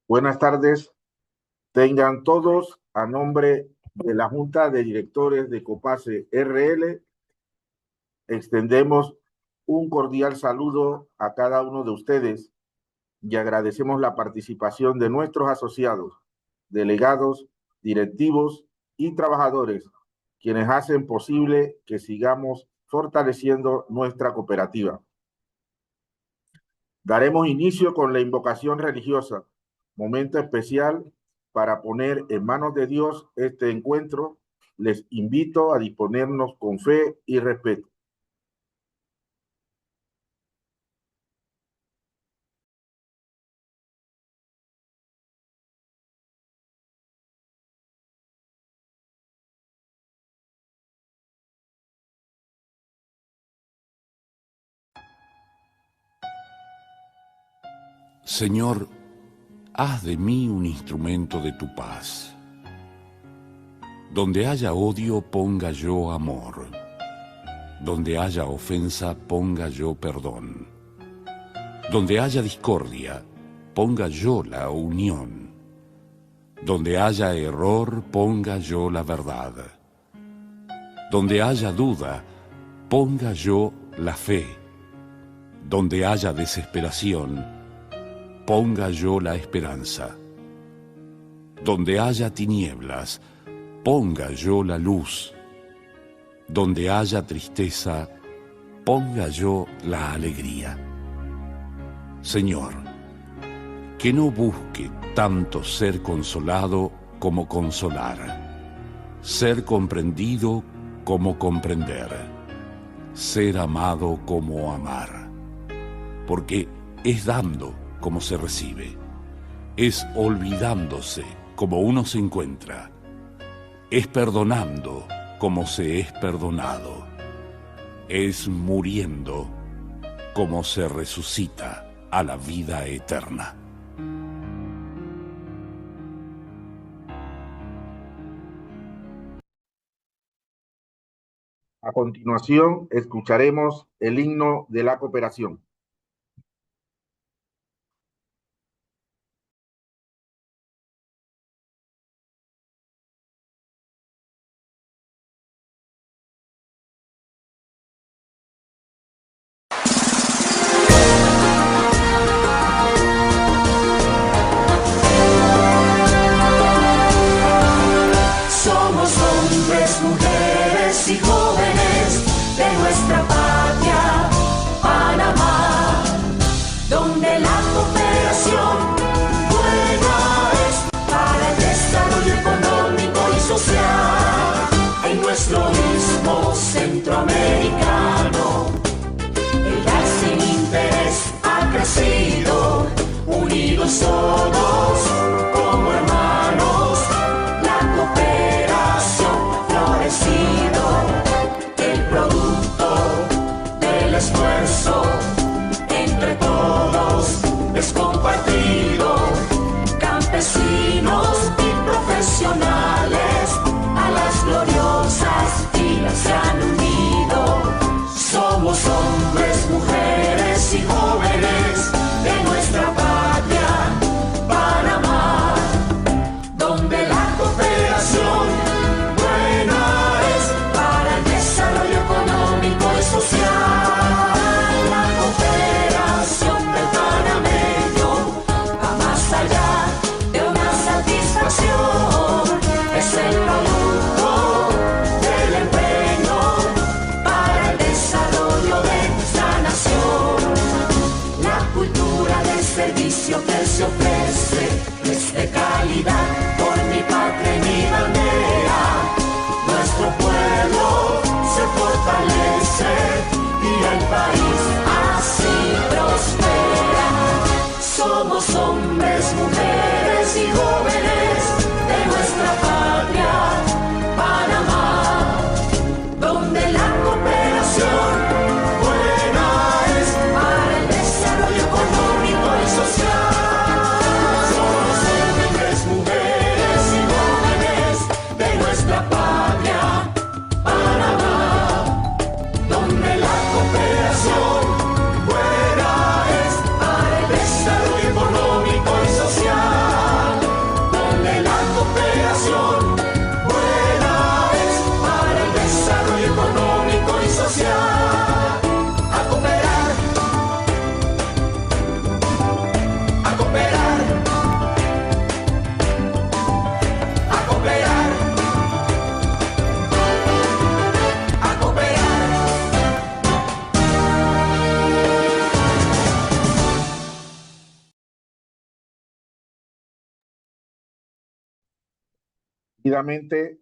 Buenas tardes. Tengan todos, a nombre de la Junta de Directores de Copase RL, extendemos un cordial saludo a cada uno de ustedes y agradecemos la participación de nuestros asociados, delegados, directivos y trabajadores, quienes hacen posible que sigamos fortaleciendo nuestra cooperativa. Daremos inicio con la invocación religiosa, momento especial para poner en manos de Dios este encuentro. Les invito a disponernos con fe y respeto. Señor, haz de mí un instrumento de tu paz. Donde haya odio, ponga yo amor. Donde haya ofensa, ponga yo perdón. Donde haya discordia, ponga yo la unión. Donde haya error, ponga yo la verdad. Donde haya duda, ponga yo la fe. Donde haya desesperación, ponga yo la esperanza. Donde haya tinieblas, ponga yo la luz. Donde haya tristeza, ponga yo la alegría. Señor, que no busque tanto ser consolado como consolar, ser comprendido como comprender, ser amado como amar, porque es dando como se recibe, es olvidándose como uno se encuentra, es perdonando como se es perdonado, es muriendo como se resucita a la vida eterna. A continuación, escucharemos el himno de la cooperación. Somos hombres, mujeres y jóvenes de nuestra patria, Panamá, donde la cooperación buena es para el desarrollo económico y social. En nuestro istmo centroamericano, el dar sin interés ha crecido, unidos todos como hermanos, la cooperación ha florecido, el producto del esfuerzo entre todos es compartido, campesinos y profesionales a las gloriosas filas se han unido. Somos hombres, mujeres y jóvenes de nuestra patria, Panamá, donde la cooperación buena es para el desarrollo económico y social. La cooperación del panameño va más allá de una satisfacción, es el producto del empeño para el desarrollo de nuestra nación. La cultura de servicio que se ofrece es de calidad, por mi patria y mi bandera. Nuestro pueblo se fortalece y el país así prospera. Somos hombres, mujeres y jóvenes de nuestra patria, Panamá, donde la cooperación buena es para el desarrollo económico y social. Somos hombres, mujeres Seguidamente,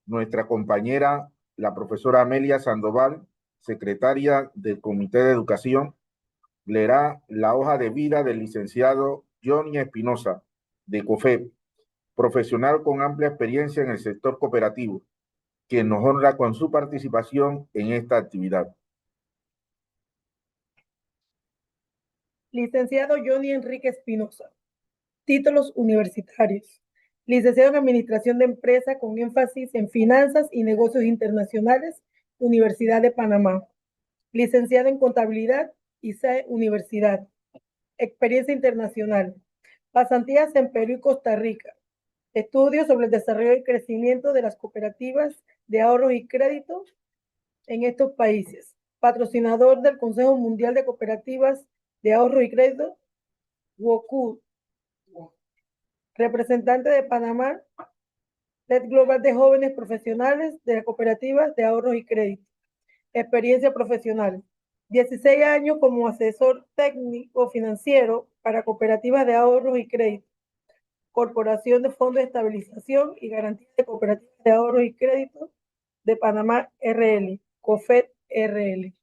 nuestra compañera, la profesora Amelia Sandoval, secretaria del Comité de Educación, leerá la hoja de vida del licenciado Johnny Espinosa, de COFEP, profesional con amplia experiencia en el sector cooperativo, quien nos honra con su participación en esta actividad. Licenciado Johnny Enrique Espinosa. Títulos universitarios. Licenciado en Administración de Empresa con énfasis en Finanzas y Negocios Internacionales, Universidad de Panamá. Licenciado en Contabilidad, ISAE Universidad. Experiencia internacional. Pasantías en Perú y Costa Rica. Estudios sobre el desarrollo y crecimiento de las cooperativas de ahorro y crédito en estos países. Patrocinador del Consejo Mundial de Cooperativas de Ahorro y Crédito, WOCU. Representante de Panamá, Red Global de Jóvenes Profesionales de Cooperativas de Ahorro y Crédito. Experiencia profesional. 16 años como asesor técnico financiero para cooperativas de ahorros y crédito. Corporación de Fondos de Estabilización y Garantía de Cooperativas de Ahorro y Crédito de Panamá RL, COFET RL.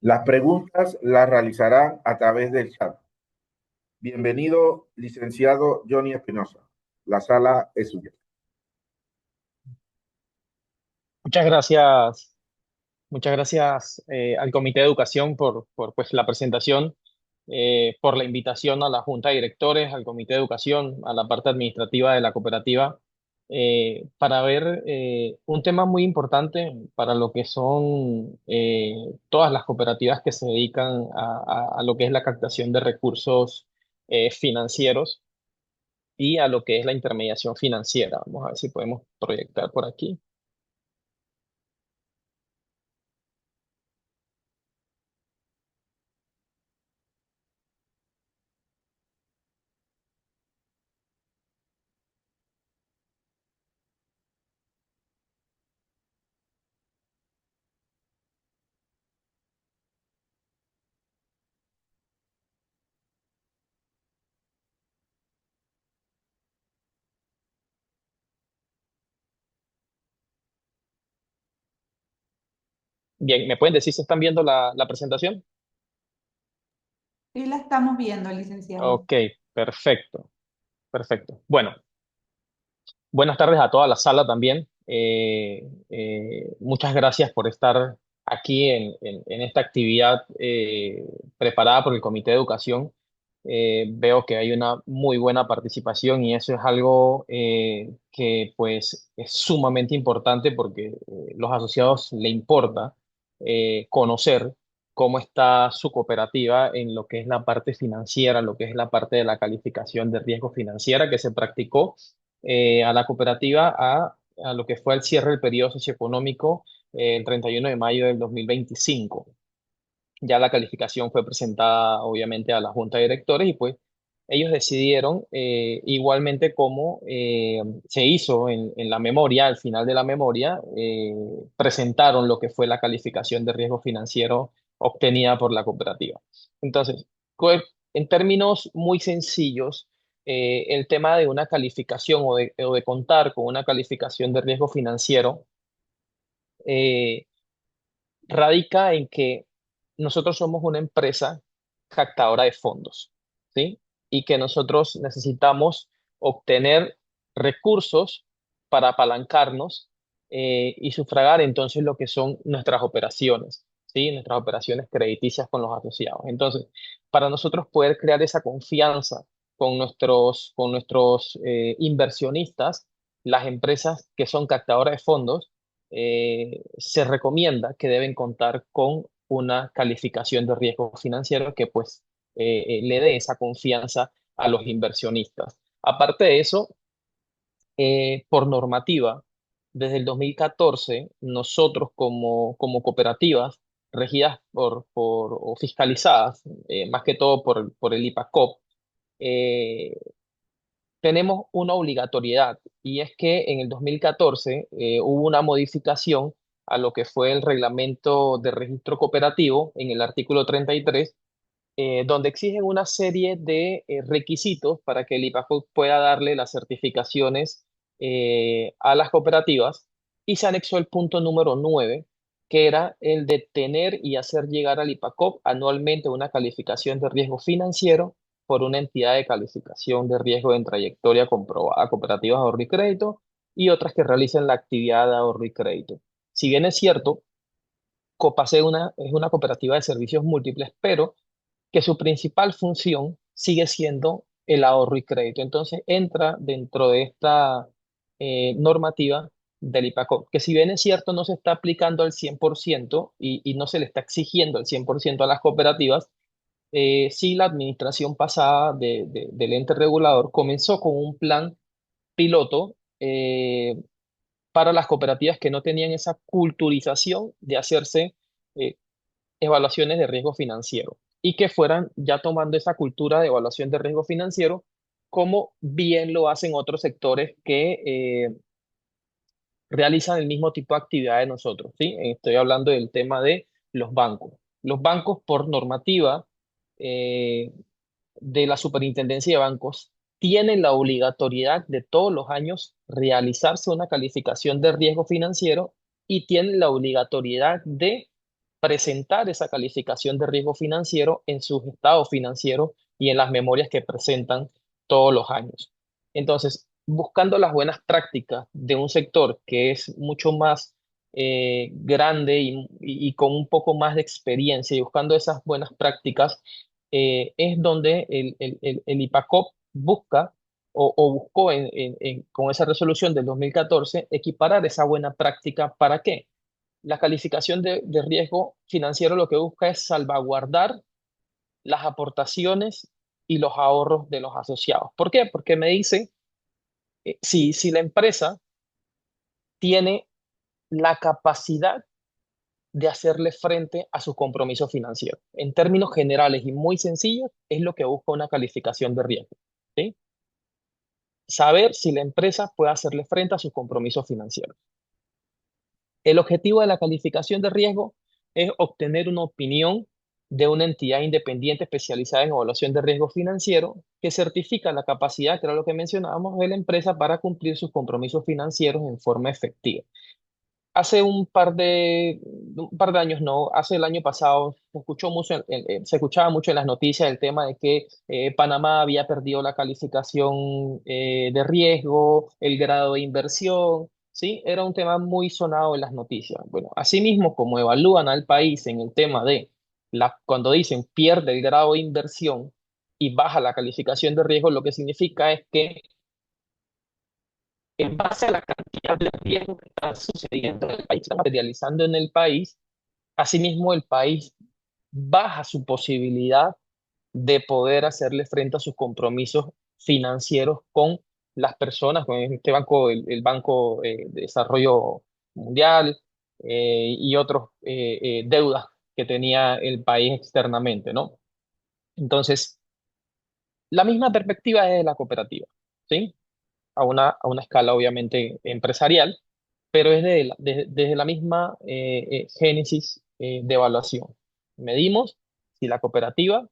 Las preguntas las realizarán a través del chat. Bienvenido, licenciado Johnny Espinosa. La sala es suya. Muchas gracias al Comité de Educación por pues, la presentación, por la invitación a la Junta de Directores, al Comité de Educación, a la parte administrativa de la cooperativa, para ver un tema muy importante para lo que son todas las cooperativas que se dedican a lo que es la captación de recursos financieros y a lo que es la intermediación financiera. Vamos a ver si podemos proyectar por aquí. Bien, ¿me pueden decir si están viendo la presentación? Sí, la estamos viendo, licenciado. Ok, perfecto, perfecto. Bueno, buenas tardes a toda la sala también. Muchas gracias por estar aquí en esta actividad preparada por el Comité de Educación. Veo que hay una muy buena participación y eso es algo que pues es sumamente importante porque los asociados le importa conocer cómo está su cooperativa en lo que es la parte financiera, lo que es la parte de la calificación de riesgo financiera que se practicó a la cooperativa a lo que fue el cierre del periodo socioeconómico el 31 de mayo del 2025. Ya la calificación fue presentada obviamente a la Junta de Directores y pues ellos decidieron, igualmente como se hizo en la memoria, al final de la memoria, presentaron lo que fue la calificación de riesgo financiero obtenida por la cooperativa. Entonces, en términos muy sencillos, el tema de una calificación o de contar con una calificación de riesgo financiero eh, radica en que nosotros somos una empresa captadora de fondos, ¿sí? Y que nosotros necesitamos obtener recursos para apalancarnos y sufragar entonces lo que son nuestras operaciones, ¿sí? Nuestras operaciones crediticias con los asociados. Entonces, para nosotros poder crear esa confianza con nuestros inversionistas, las empresas que son captadoras de fondos, se recomienda que deben contar con una calificación de riesgo financiero que pues le dé esa confianza a los inversionistas. Aparte de eso, por normativa, desde el 2014, nosotros como cooperativas regidas o fiscalizadas, más que todo por el IPACOP, eh, tenemos una obligatoriedad y es que en el 2014 hubo una modificación a lo que fue el reglamento de registro cooperativo en el artículo 33 donde exigen una serie de requisitos para que el IPACOP pueda darle las certificaciones a las cooperativas, y se anexó el punto número 9, que era el de tener y hacer llegar al IPACOP anualmente una calificación de riesgo financiero por una entidad de calificación de riesgo en trayectoria comprobada, cooperativas de ahorro y crédito y otras que realicen la actividad de ahorro y crédito. Si bien es cierto, Copase es una cooperativa de servicios múltiples, pero que su principal función sigue siendo el ahorro y crédito. Entonces entra dentro de esta normativa del IPACOP, que si bien es cierto no se está aplicando al 100% y no se le está exigiendo al 100% a las cooperativas, sí la administración pasada del ente regulador comenzó con un plan piloto para las cooperativas que no tenían esa culturización de hacerse eh, evaluaciones de riesgo financiero y que fueran ya tomando esa cultura de evaluación de riesgo financiero como bien lo hacen otros sectores que realizan el mismo tipo de actividad de nosotros, ¿sí? Estoy hablando del tema de los bancos. Los bancos, por normativa eh, de la Superintendencia de Bancos, tienen la obligatoriedad de todos los años realizarse una calificación de riesgo financiero y tienen la obligatoriedad de presentar esa calificación de riesgo financiero en sus estados financieros y en las memorias que presentan todos los años. Entonces, buscando las buenas prácticas de un sector que es mucho más grande y con un poco más de experiencia y buscando esas buenas prácticas, es donde el IPACOP busca o buscó con esa resolución del 2014 equiparar esa buena práctica. ¿Para qué? La calificación de riesgo financiero lo que busca es salvaguardar las aportaciones y los ahorros de los asociados. ¿Por qué? Porque me dice, si la empresa tiene la capacidad de hacerle frente a sus compromisos financieros. En términos generales y muy sencillos, es lo que busca una calificación de riesgo, ¿sí? Saber si la empresa puede hacerle frente a sus compromisos financieros. El objetivo de la calificación de riesgo es obtener una opinión de una entidad independiente especializada en evaluación de riesgo financiero que certifica la capacidad, que era lo que mencionábamos, de la empresa para cumplir sus compromisos financieros en forma efectiva. Hace un par de años, no, hace el año pasado, se escuchaba mucho en las noticias el tema de que Panamá había perdido la calificación de riesgo, el grado de inversión, ¿sí? Era un tema muy sonado en las noticias. Bueno, asimismo, como evalúan al país en el tema de cuando dicen pierde el grado de inversión y baja la calificación de riesgo, lo que significa es que en base a la cantidad de riesgo que está sucediendo en el país, está materializando en el país, asimismo el país baja su posibilidad de poder hacerle frente a sus compromisos financieros con las personas, con este banco, el Banco de Desarrollo Mundial y otros deudas que tenía el país externamente, ¿no? Entonces, la misma perspectiva es de la cooperativa, ¿sí? A una escala obviamente empresarial, pero es desde la misma génesis de evaluación. Medimos si la cooperativa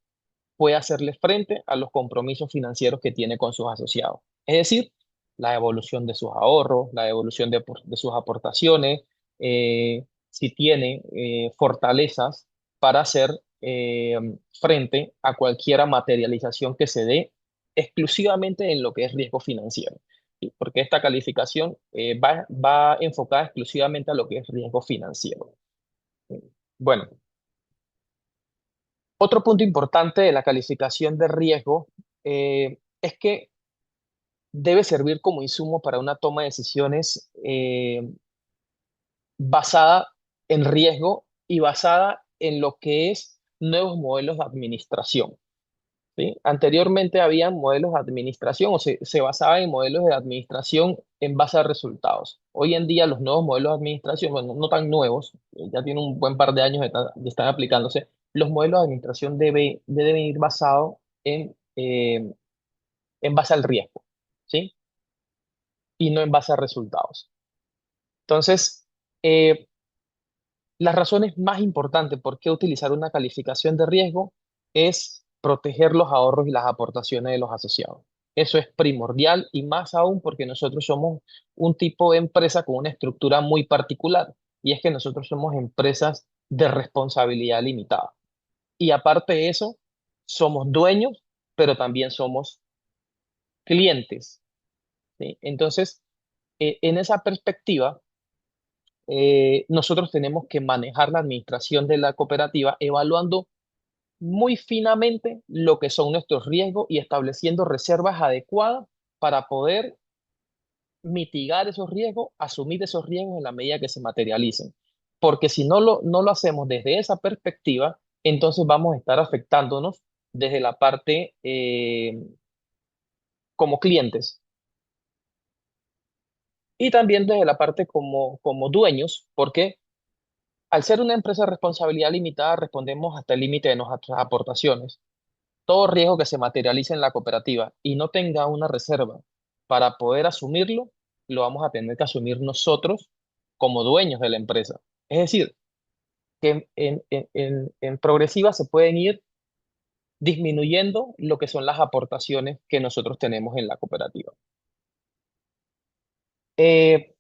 puede hacerle frente a los compromisos financieros que tiene con sus asociados. Es decir, la evolución de sus ahorros, la evolución de sus aportaciones, si tiene fortalezas para hacer frente a cualquier materialización que se dé exclusivamente en lo que es riesgo financiero. ¿Sí? Porque esta calificación va enfocada exclusivamente a lo que es riesgo financiero. Bueno, otro punto importante de la calificación de riesgo es que debe servir como insumo para una toma de decisiones basada en riesgo y basada en lo que es nuevos modelos de administración. ¿Sí? Anteriormente había modelos de administración o se basaba en modelos de administración en base a resultados. Hoy en día los nuevos modelos de administración, bueno, no tan nuevos, ya tienen un buen par de años de estar aplicándose, los modelos de administración deben ir basados en base al riesgo, ¿sí? Y no en base a resultados. Entonces, las razones más importantes por qué utilizar una calificación de riesgo es proteger los ahorros y las aportaciones de los asociados. Eso es primordial y más aún porque nosotros somos un tipo de empresa con una estructura muy particular y es que nosotros somos empresas de responsabilidad limitada. Y aparte de eso, somos dueños, pero también somos clientes, ¿sí? Entonces, en esa perspectiva, nosotros tenemos que manejar la administración de la cooperativa evaluando muy finamente lo que son nuestros riesgos y estableciendo reservas adecuadas para poder mitigar esos riesgos, asumir esos riesgos en la medida que se materialicen. Porque si no lo hacemos desde esa perspectiva, entonces vamos a estar afectándonos desde la parte como clientes y también desde la parte como dueños, porque al ser una empresa de responsabilidad limitada, respondemos hasta el límite de nuestras aportaciones. Todo riesgo que se materialice en la cooperativa y no tenga una reserva para poder asumirlo, lo vamos a tener que asumir nosotros como dueños de la empresa. Es decir, que en progresiva se pueden ir disminuyendo lo que son las aportaciones que nosotros tenemos en la cooperativa. Eh,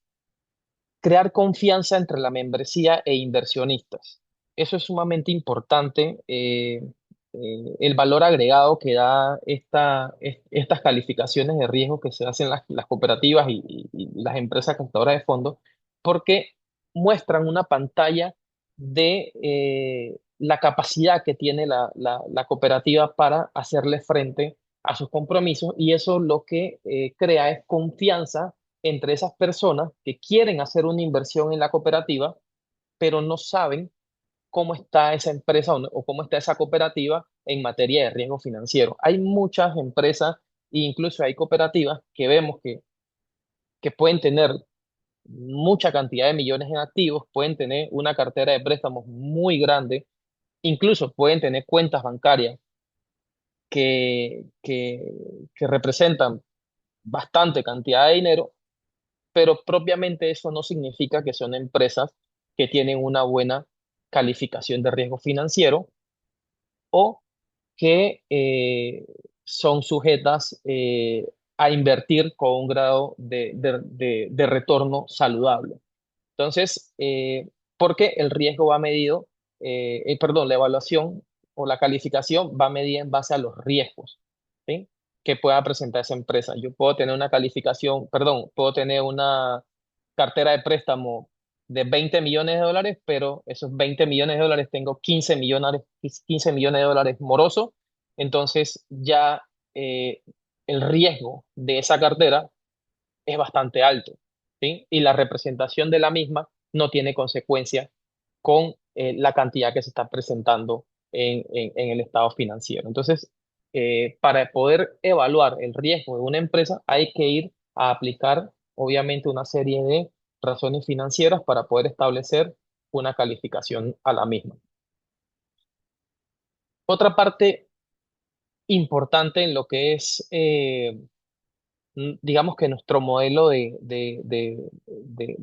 Crear confianza entre la membresía e inversionistas. Eso es sumamente importante. El valor agregado que da estas calificaciones de riesgo que se hacen las cooperativas y las empresas captadoras de fondos, porque muestran una pantalla de la capacidad que tiene la cooperativa para hacerle frente a sus compromisos y eso lo que crea es confianza entre esas personas que quieren hacer una inversión en la cooperativa, pero no saben cómo está esa empresa o cómo está esa cooperativa en materia de riesgo financiero. Hay muchas empresas e incluso hay cooperativas que vemos que pueden tener mucha cantidad de millones en activos, pueden tener una cartera de préstamos muy grande, incluso pueden tener cuentas bancarias que representan bastante cantidad de dinero, pero propiamente eso no significa que son empresas que tienen una buena calificación de riesgo financiero o que son sujetas a invertir con un grado de retorno saludable. Entonces, porque el riesgo va medido, perdón, la evaluación o la calificación va medida en base a los riesgos, ¿sí? Que pueda presentar esa empresa. Yo puedo tener una calificación, perdón, puedo tener una cartera de préstamo de 20 millones de dólares, pero esos 20 millones de dólares tengo 15 millones de dólares morosos, entonces ya el riesgo de esa cartera es bastante alto, ¿sí? Y la representación de la misma no tiene consecuencia con la cantidad que se está presentando en el estado financiero. Entonces, para poder evaluar el riesgo de una empresa, hay que ir a aplicar, obviamente, una serie de razones financieras para poder establecer una calificación a la misma. Otra parte importante en lo que es digamos que nuestro modelo de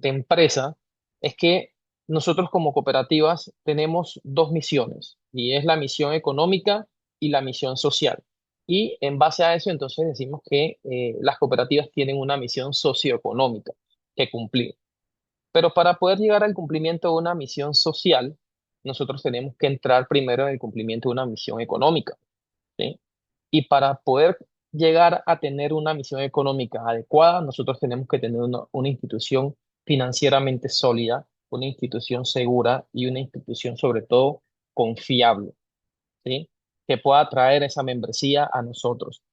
empresa es que nosotros como cooperativas tenemos dos misiones y es la misión económica y la misión social. Y en base a eso entonces decimos que las cooperativas tienen una misión socioeconómica que cumplir. Pero para poder llegar al cumplimiento de una misión social, nosotros tenemos que entrar primero en el cumplimiento de una misión económica, ¿sí? Y para poder llegar a tener una misión económica adecuada, nosotros tenemos que tener una institución financieramente sólida, una institución segura y una institución sobre todo confiable, ¿sí? Que pueda atraer esa membresía a nosotros.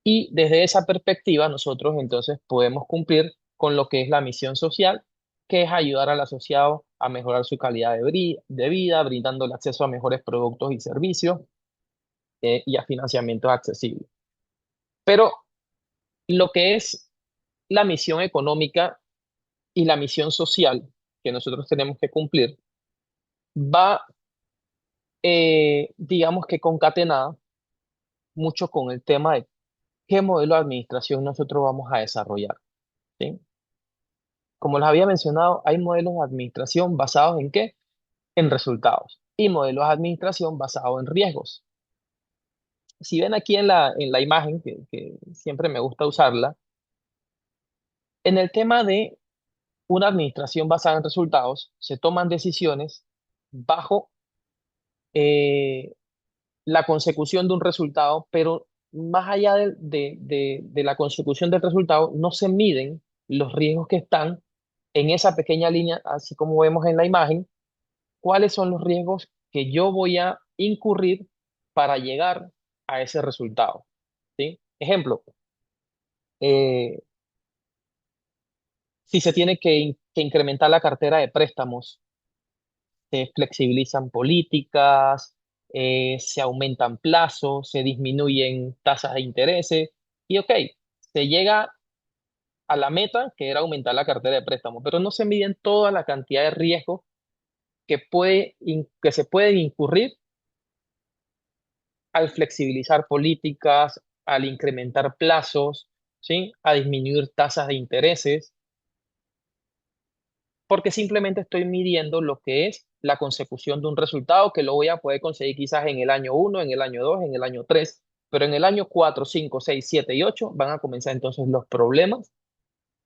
Y desde esa perspectiva, nosotros entonces podemos cumplir con lo que es la misión social, que es ayudar al asociado a mejorar su calidad de vida, brindándole acceso a mejores productos y servicios y a financiamientos accesibles. Pero lo que es la misión económica y la misión social que nosotros tenemos que cumplir va, digamos que concatenada mucho con el tema de qué modelo de administración nosotros vamos a desarrollar, ¿sí? Como les había mencionado, hay modelos de administración basados en qué? En resultados y modelos de administración basados en riesgos. Si ven aquí en la imagen, que siempre me gusta usarla, en el tema de una administración basada en resultados, se toman decisiones bajo eh, la consecución de un resultado, pero más allá de la consecución del resultado, no se miden los riesgos que están en esa pequeña línea, así como vemos en la imagen, cuáles son los riesgos que yo voy a incurrir para llegar a ese resultado. ¿Sí? Ejemplo, eh, si se tiene que incrementar la cartera de préstamos, se flexibilizan políticas, se aumentan plazos, se disminuyen tasas de intereses y ok, se llega a la meta que era aumentar la cartera de préstamos, pero no se miden toda la cantidad de riesgos que se pueden incurrir al flexibilizar políticas, al incrementar plazos, ¿sí? A disminuir tasas de intereses, porque simplemente estoy midiendo lo que es la consecución de un resultado que lo voy a poder conseguir quizás en el año 1, en el año 2, en el año 3, pero en el año 4, 5, 6, 7 y 8 van a comenzar entonces los problemas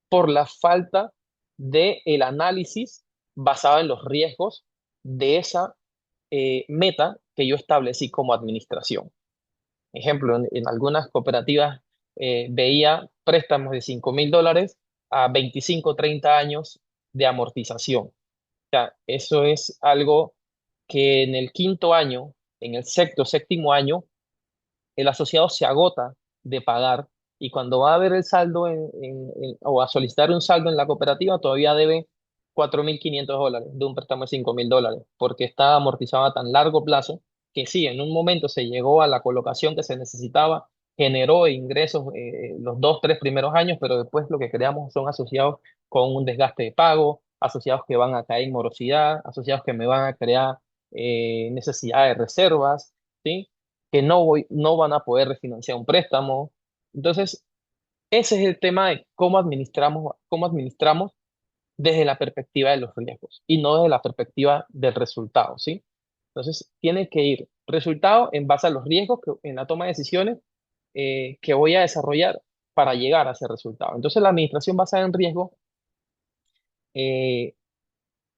por la falta de el análisis basado en los riesgos de esa meta que yo establecí como administración. Ejemplo, en algunas cooperativas veía préstamos de $5.000 a 25, 30 años de amortización. O sea, eso es algo que en el quinto año, en el sexto, séptimo año, el asociado se agota de pagar y cuando va a ver el saldo o a solicitar un saldo en la cooperativa, todavía debe $4.500 de un préstamo de $5.000 porque está amortizado a tan largo plazo que sí, en un momento se llegó a la colocación que se necesitaba, generó ingresos los 2, 3 primeros años, pero después lo que creamos son asociados con un desgaste de pago, asociados que van a caer en morosidad, asociados que me van a crear necesidad de reservas, ¿sí? Que no van a poder refinanciar un préstamo. Entonces, ese es el tema de cómo administramos desde la perspectiva de los riesgos y no desde la perspectiva del resultado, ¿sí? Entonces, tiene que ir resultado en base a los riesgos en la toma de decisiones que voy a desarrollar para llegar a ese resultado. Entonces, la administración basada en riesgo eh,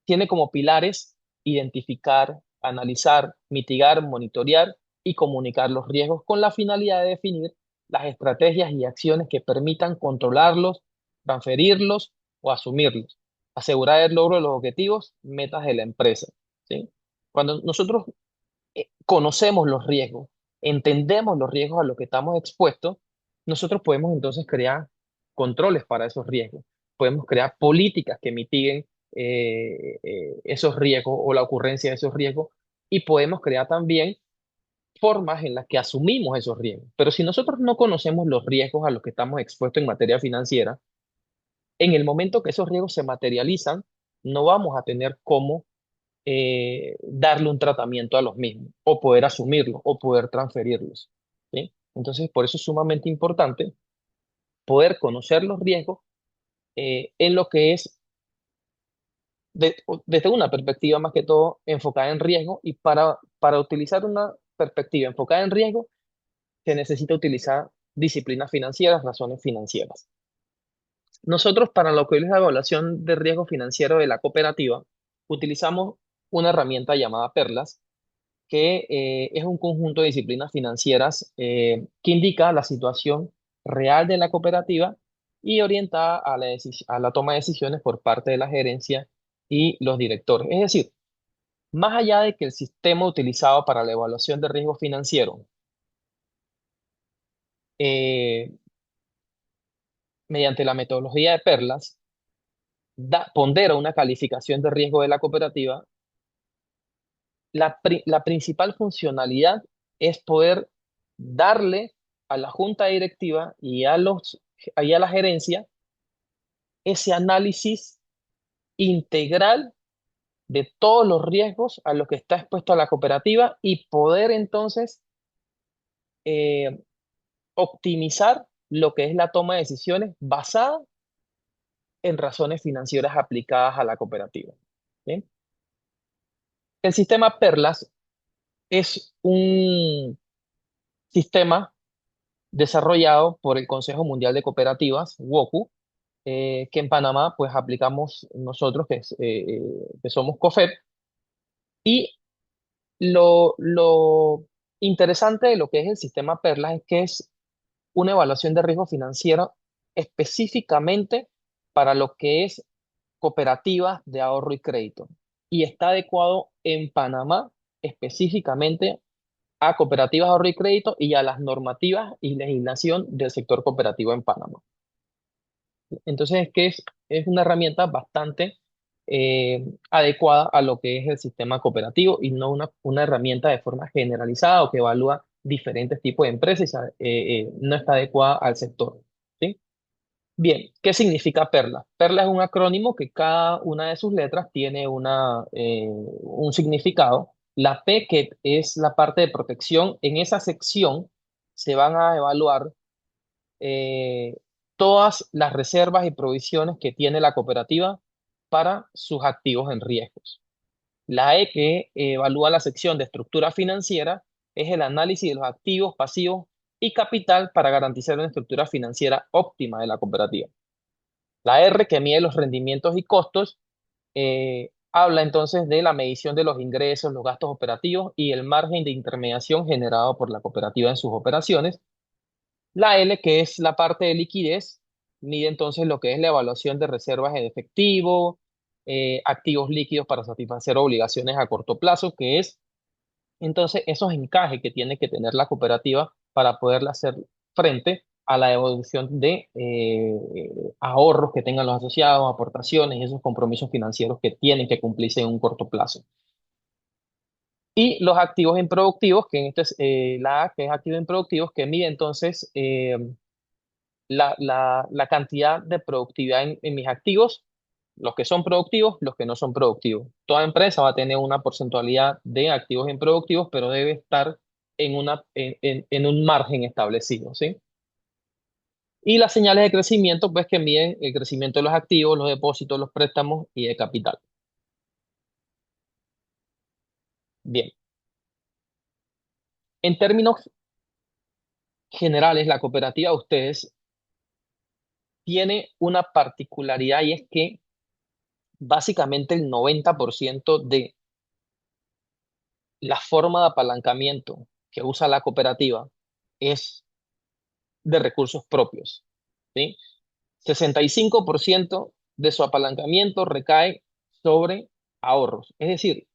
tiene como pilares identificar, analizar, mitigar, monitorear y comunicar los riesgos con la finalidad de definir las estrategias y acciones que permitan controlarlos, transferirlos o asumirlos, asegurar el logro de los objetivos, metas de la empresa. ¿Sí? Cuando nosotros conocemos los riesgos, entendemos los riesgos a los que estamos expuestos, nosotros podemos entonces crear controles para esos riesgos, podemos crear políticas que mitiguen esos riesgos o la ocurrencia de esos riesgos y podemos crear también formas en las que asumimos esos riesgos. Pero si nosotros no conocemos los riesgos a los que estamos expuestos en materia financiera, en el momento que esos riesgos se materializan, no vamos a tener cómo darle un tratamiento a los mismos, o poder asumirlos, o poder transferirlos. ¿Sí? Entonces, por eso es sumamente importante poder conocer los riesgos en lo que es desde una perspectiva más que todo enfocada en riesgo, y para utilizar una perspectiva enfocada en riesgo, se necesita utilizar disciplinas financieras, razones financieras. Nosotros, para lo que es la evaluación de riesgo financiero de la cooperativa, utilizamos una herramienta llamada Perlas, que es un conjunto de disciplinas financieras que indica la situación real de la cooperativa y orientada a la toma de decisiones por parte de la gerencia y los directores. Es decir, más allá de que el sistema utilizado para la evaluación de riesgo financiero, eh, mediante la metodología de Perlas, pondera una calificación de riesgo de la cooperativa, la principal funcionalidad es poder darle a la junta directiva y a la gerencia ese análisis integral de todos los riesgos a los que está expuesto a la cooperativa y poder entonces eh, optimizar lo que es la toma de decisiones basada en razones financieras aplicadas a la cooperativa. ¿Bien? El sistema Perlas es sistema desarrollado por el Consejo Mundial de Cooperativas, WOCU, que en Panamá pues aplicamos nosotros, que somos COFEP, y lo interesante de lo que es el sistema Perlas es que es una evaluación de riesgo financiero específicamente para lo que es cooperativas de ahorro y crédito. Y está adecuado en Panamá específicamente a cooperativas de ahorro y crédito y a las normativas y legislación del sector cooperativo en Panamá. Entonces es una herramienta bastante adecuada a lo que es el sistema cooperativo y no una herramienta de forma generalizada o que evalúa diferentes tipos de empresas y no está adecuada al sector. ¿Sí? Bien, ¿qué significa PERLA? PERLA es un acrónimo que cada una de sus letras tiene un significado. La P, que es la parte de protección, en esa sección se van a evaluar eh, todas las reservas y provisiones que tiene la cooperativa para sus activos en riesgos. La E, que evalúa la sección de estructura financiera, es el análisis de los activos, pasivos y capital para garantizar una estructura financiera óptima de la cooperativa. La R, que mide los rendimientos y costos, habla entonces de la medición de los ingresos, los gastos operativos y el margen de intermediación generado por la cooperativa en sus operaciones. La L, que es la parte de liquidez, mide entonces lo que es la evaluación de reservas en efectivo, activos líquidos para satisfacer obligaciones a corto plazo, que es entonces esos encajes que tiene que tener la cooperativa para poderle hacer frente a la evolución de ahorros que tengan los asociados, aportaciones y esos compromisos financieros que tienen que cumplirse en un corto plazo. Y los activos improductivos, que en este es la A, que es activos improductivos, que mide entonces la cantidad de productividad en mis activos, los que son productivos, los que no son productivos. Toda empresa va a tener una porcentualidad de activos improductivos, pero debe estar en un margen establecido, ¿sí? Y las señales de crecimiento, pues que miden el crecimiento de los activos, los depósitos, los préstamos y de capital. Bien. En términos generales, la cooperativa de ustedes tiene una particularidad y es que básicamente el 90% de la forma de apalancamiento que usa la cooperativa es de recursos propios, ¿sí? 65% de su apalancamiento recae sobre ahorros. Es decir,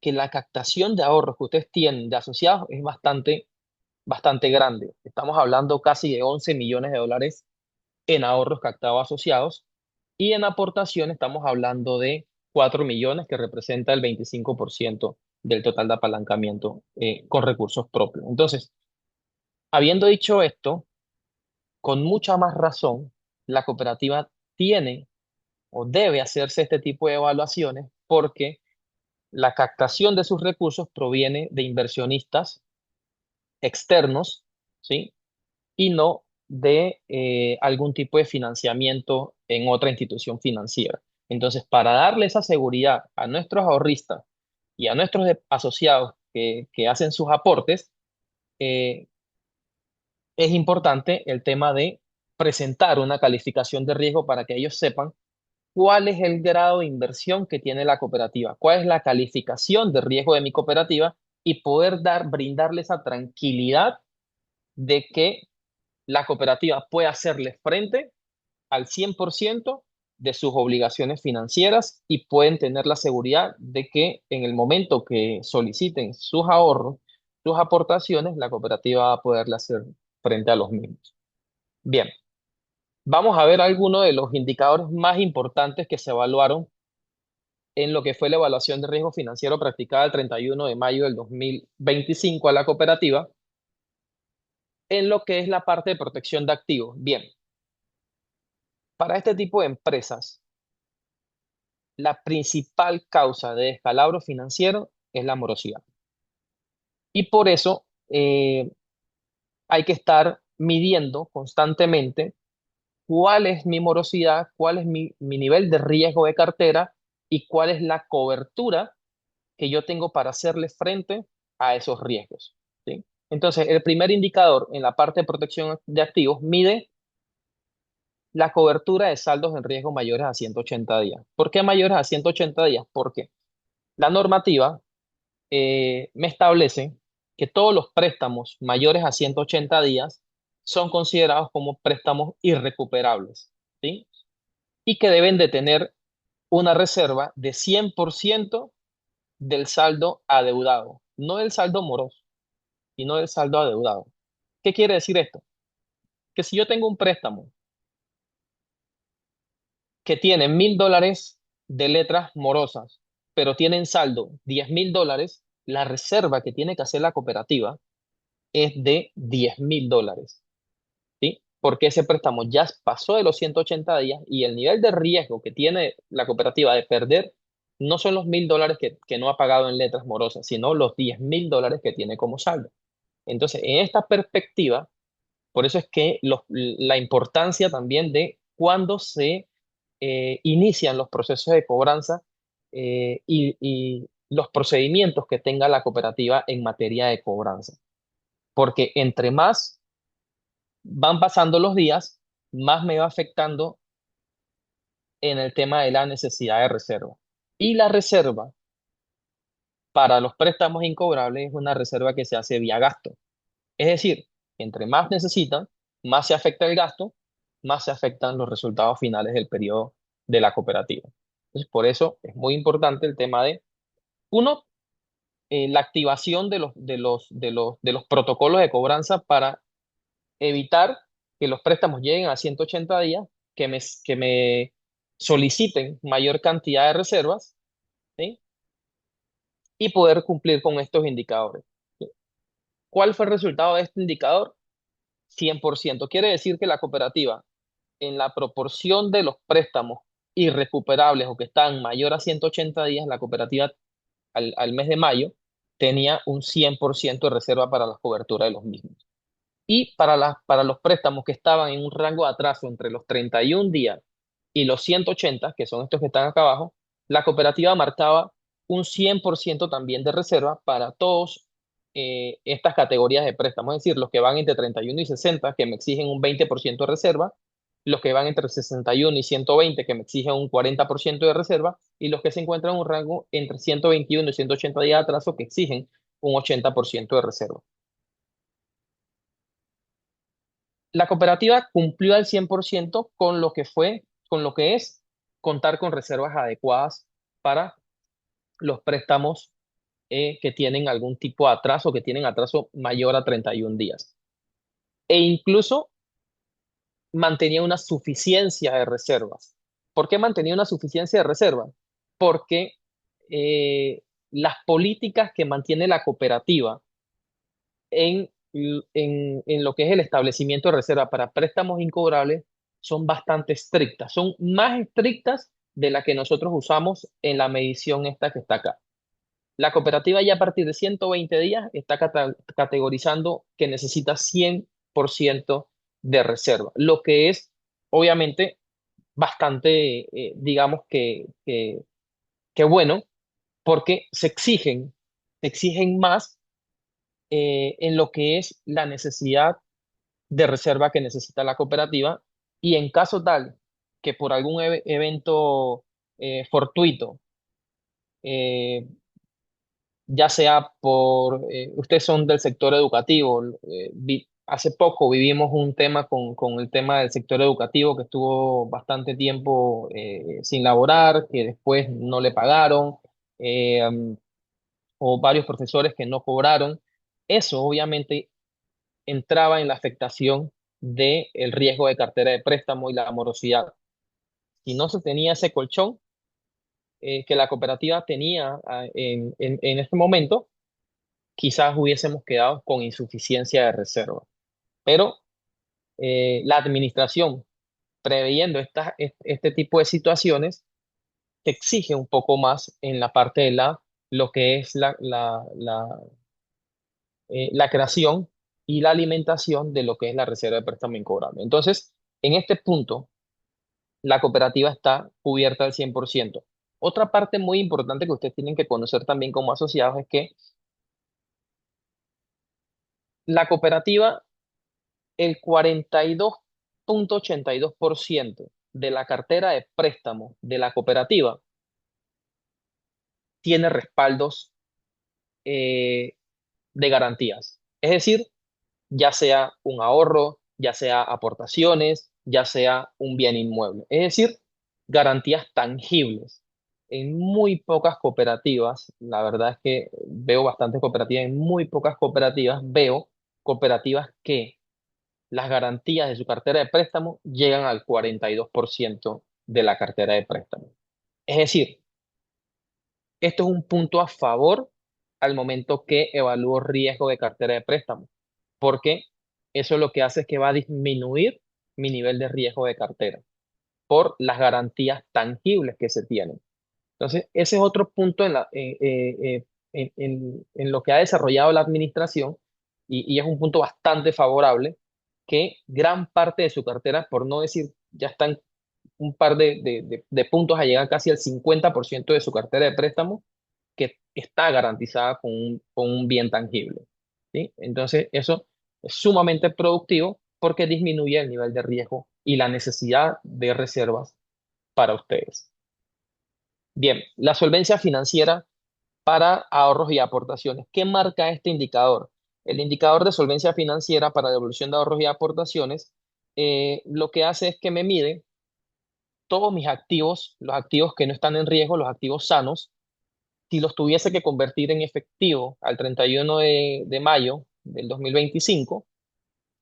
que la captación de ahorros que ustedes tienen de asociados es bastante grande. Estamos hablando casi de 11 millones de dólares en ahorros captados asociados y en aportación estamos hablando de 4 millones que representa el 25% del total de apalancamiento con recursos propios. Entonces, habiendo dicho esto, con mucha más razón, la cooperativa tiene o debe hacerse este tipo de evaluaciones porque la captación de sus recursos proviene de inversionistas externos, ¿sí? Y no de algún tipo de financiamiento en otra institución financiera. Entonces, para darle esa seguridad a nuestros ahorristas y a nuestros asociados que hacen sus aportes, eh, es importante el tema de presentar una calificación de riesgo para que ellos sepan cuál es el grado de inversión que tiene la cooperativa, cuál es la calificación de riesgo de mi cooperativa y poder brindarle esa tranquilidad de que la cooperativa puede hacerle frente al 100% de sus obligaciones financieras y pueden tener la seguridad de que en el momento que soliciten sus ahorros, sus aportaciones, la cooperativa va a poderle hacer frente a los mismos. Bien, vamos a ver algunos de los indicadores más importantes que se evaluaron en lo que fue la evaluación de riesgo financiero practicada el 31 de mayo del 2025 a la cooperativa, en lo que es la parte de protección de activos. Bien, para este tipo de empresas, la principal causa de descalabro financiero es la morosidad. Y por eso hay que estar midiendo constantemente cuál es mi morosidad, cuál es mi nivel de riesgo de cartera y cuál es la cobertura que yo tengo para hacerle frente a esos riesgos, ¿sí? Entonces, el primer indicador en la parte de protección de activos mide la cobertura de saldos en riesgo mayores a 180 días. ¿Por qué mayores a 180 días? Porque la normativa me establece que todos los préstamos mayores a 180 días son considerados como préstamos irrecuperables, ¿sí? Y que deben de tener una reserva de 100% del saldo adeudado, no del saldo moroso, sino del saldo adeudado. ¿Qué quiere decir esto? Que si yo tengo un préstamo que tiene $1.000 de letras morosas, pero tiene en saldo $10.000, la reserva que tiene que hacer la cooperativa es de $10.000, ¿sí? Porque ese préstamo ya pasó de los 180 días y el nivel de riesgo que tiene la cooperativa de perder no son los $1.000 que no ha pagado en letras morosas, sino los $10.000 que tiene como saldo. Entonces, en esta perspectiva, por eso es que la importancia también de cuándo se inician los procesos de cobranza y los procedimientos que tenga la cooperativa en materia de cobranza. Porque entre más van pasando los días, más me va afectando en el tema de la necesidad de reserva. Y la reserva para los préstamos incobrables es una reserva que se hace vía gasto. Es decir, entre más necesitan, más se afecta el gasto, más se afectan los resultados finales del periodo de la cooperativa. Entonces, por eso es muy importante el tema de, uno, la activación de los protocolos de cobranza para evitar que los préstamos lleguen a 180 días, que me soliciten mayor cantidad de reservas, ¿sí? Y poder cumplir con estos indicadores. ¿Sí? ¿Cuál fue el resultado de este indicador? 100%. Quiere decir que la cooperativa, en la proporción de los préstamos irrecuperables o que están mayor a 180 días, la cooperativa al mes de mayo tenía un 100% de reserva para la cobertura de los mismos. Y para los préstamos que estaban en un rango de atraso entre los 31 días y los 180, que son estos que están acá abajo, la cooperativa marcaba un 100% también de reserva para todos estas categorías de préstamos, es decir, los que van entre 31 y 60, que me exigen un 20% de reserva, los que van entre 61 y 120, que me exigen un 40% de reserva, y los que se encuentran en un rango entre 121 y 180 días de atraso, que exigen un 80% de reserva. La cooperativa cumplió al 100% con lo que es contar con reservas adecuadas para los préstamos que tienen algún tipo de atraso, que tienen atraso mayor a 31 días. E incluso mantenía una suficiencia de reservas. ¿Por qué mantenía una suficiencia de reservas? Porque las políticas que mantiene la cooperativa en lo que es el establecimiento de reserva para préstamos incobrables son bastante estrictas, son más estrictas de las que nosotros usamos en la medición esta que está acá. La cooperativa ya a partir de 120 días está categorizando que necesita 100% de reserva, lo que es obviamente bastante, digamos que bueno, porque se exigen más en lo que es la necesidad de reserva que necesita la cooperativa y en caso tal que por algún evento fortuito, eh, ya sea ustedes son del sector educativo, hace poco vivimos un tema con el tema del sector educativo que estuvo bastante tiempo sin laborar, que después no le pagaron, o varios profesores que no cobraron. Eso obviamente entraba en la afectación del riesgo de cartera de préstamo y la morosidad. Si no se tenía ese colchón que la cooperativa tenía en este momento, quizás hubiésemos quedado con insuficiencia de reserva. Pero la administración, preveyendo este tipo de situaciones, te exige un poco más en la parte de lo que es la creación y la alimentación de lo que es la reserva de préstamo incobrable. Entonces, en este punto, la cooperativa está cubierta al 100%. Otra parte muy importante que ustedes tienen que conocer también como asociados es que La cooperativa, el 42,82% de la cartera de préstamo de la cooperativa tiene respaldos eh, de garantías. Es decir, ya sea un ahorro, ya sea aportaciones, ya sea un bien inmueble. Es decir, garantías tangibles. En muy pocas cooperativas, la verdad es que veo bastantes cooperativas, en muy pocas cooperativas veo cooperativas que las garantías de su cartera de préstamo llegan al 42% de la cartera de préstamo. Es decir, esto es un punto a favor al momento que evalúo riesgo de cartera de préstamo, porque eso lo que hace es que va a disminuir mi nivel de riesgo de cartera por las garantías tangibles que se tienen. Entonces, ese es otro punto en lo que ha desarrollado la administración y es un punto bastante favorable que gran parte de su cartera, por no decir, ya están un par de puntos a llegar casi al 50% de su cartera de préstamo que está garantizada con un bien tangible. ¿Sí? Entonces, eso es sumamente productivo porque disminuye el nivel de riesgo y la necesidad de reservas para ustedes. Bien, la solvencia financiera para ahorros y aportaciones. ¿Qué marca este indicador? El indicador de solvencia financiera para devolución de ahorros y aportaciones lo que hace es que me mide todos mis activos, los activos que no están en riesgo, los activos sanos, si los tuviese que convertir en efectivo al 31 de mayo del 2025,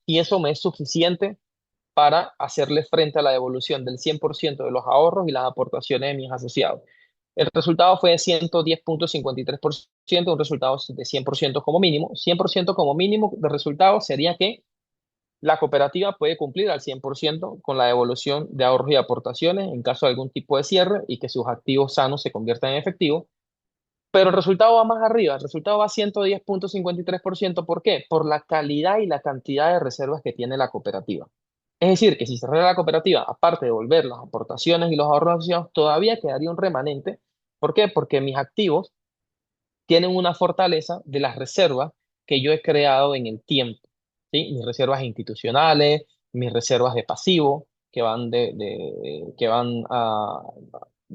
y eso me es suficiente para hacerle frente a la devolución del 100% de los ahorros y las aportaciones de mis asociados. El resultado fue de 110,53%, un resultado de 100% como mínimo. 100% como mínimo de resultado sería que la cooperativa puede cumplir al 100% con la devolución de ahorros y aportaciones en caso de algún tipo de cierre y que sus activos sanos se conviertan en efectivo. Pero el resultado va más arriba, el resultado va a 110,53%. ¿Por qué? Por la calidad y la cantidad de reservas que tiene la cooperativa. Es decir, que si cerrara la cooperativa, aparte de devolver las aportaciones y los ahorros asociados, todavía quedaría un remanente. ¿Por qué? Porque mis activos tienen una fortaleza de las reservas que yo he creado en el tiempo. ¿Sí? Mis reservas institucionales, mis reservas de pasivo, que van de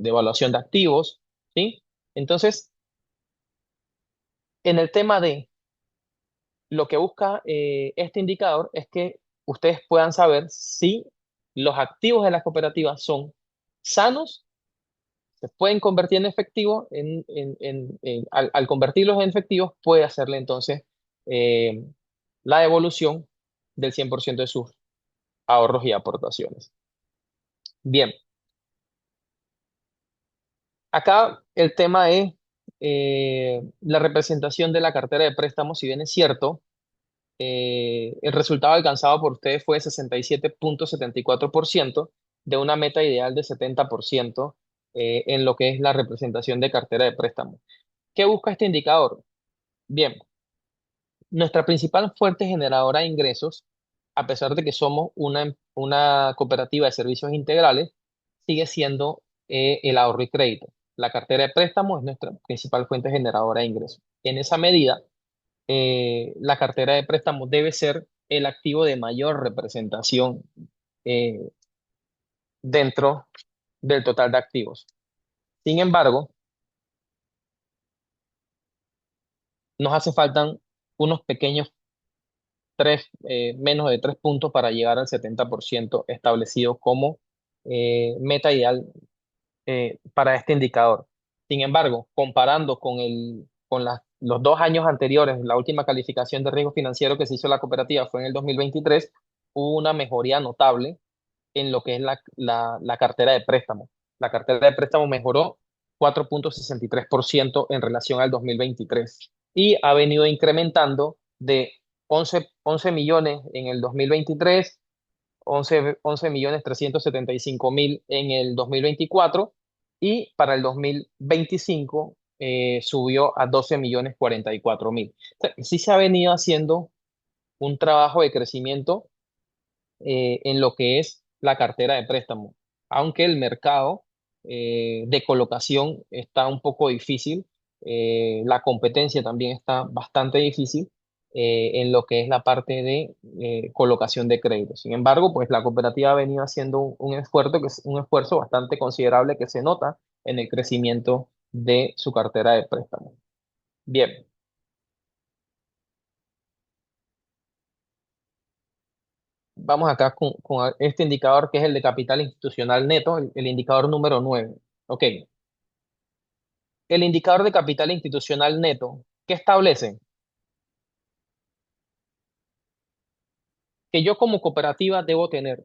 evaluación de activos. ¿Sí? Entonces, en el tema de lo que busca este indicador es que ustedes puedan saber si los activos de las cooperativas son sanos, se pueden convertir en efectivo, al convertirlos en efectivos puede hacerle entonces eh, la devolución del 100% de sus ahorros y aportaciones. Bien, acá el tema es la representación de la cartera de préstamos, si bien es cierto. El resultado alcanzado por ustedes fue 67,74% de una meta ideal de 70% en lo que es la representación de cartera de préstamo. ¿Qué busca este indicador? Bien, nuestra principal fuente generadora de ingresos, a pesar de que somos una cooperativa de servicios integrales, sigue siendo el ahorro y crédito. La cartera de préstamo es nuestra principal fuente generadora de ingresos. En esa medida, la cartera de préstamos debe ser el activo de mayor representación eh, dentro del total de activos. Sin embargo, nos hace faltan unos pequeños menos de 3 puntos para llegar al 70% establecido como meta ideal para este indicador. Sin embargo, comparando con los 2 años anteriores, la última calificación de riesgo financiero que se hizo la cooperativa fue en el 2023, hubo una mejoría notable en lo que es la cartera de préstamo. La cartera de préstamo mejoró 4,63% en relación al 2023 y ha venido incrementando de 11 millones en el 2023, 11,375,000 en el 2024 y para el 2025 subió a 12,044,000. Sí se ha venido haciendo un trabajo de crecimiento en lo que es la cartera de préstamo, aunque el mercado de colocación está un poco difícil, la competencia también está bastante difícil, en lo que es la parte de colocación de crédito. Sin embargo, pues la cooperativa ha venido haciendo un esfuerzo, que es un esfuerzo bastante considerable que se nota en el crecimiento de su cartera de préstamos. Bien. Vamos acá con este indicador que es el de capital institucional neto, el indicador número 9. Ok, el indicador de capital institucional neto, ¿qué establece? Que yo como cooperativa debo tener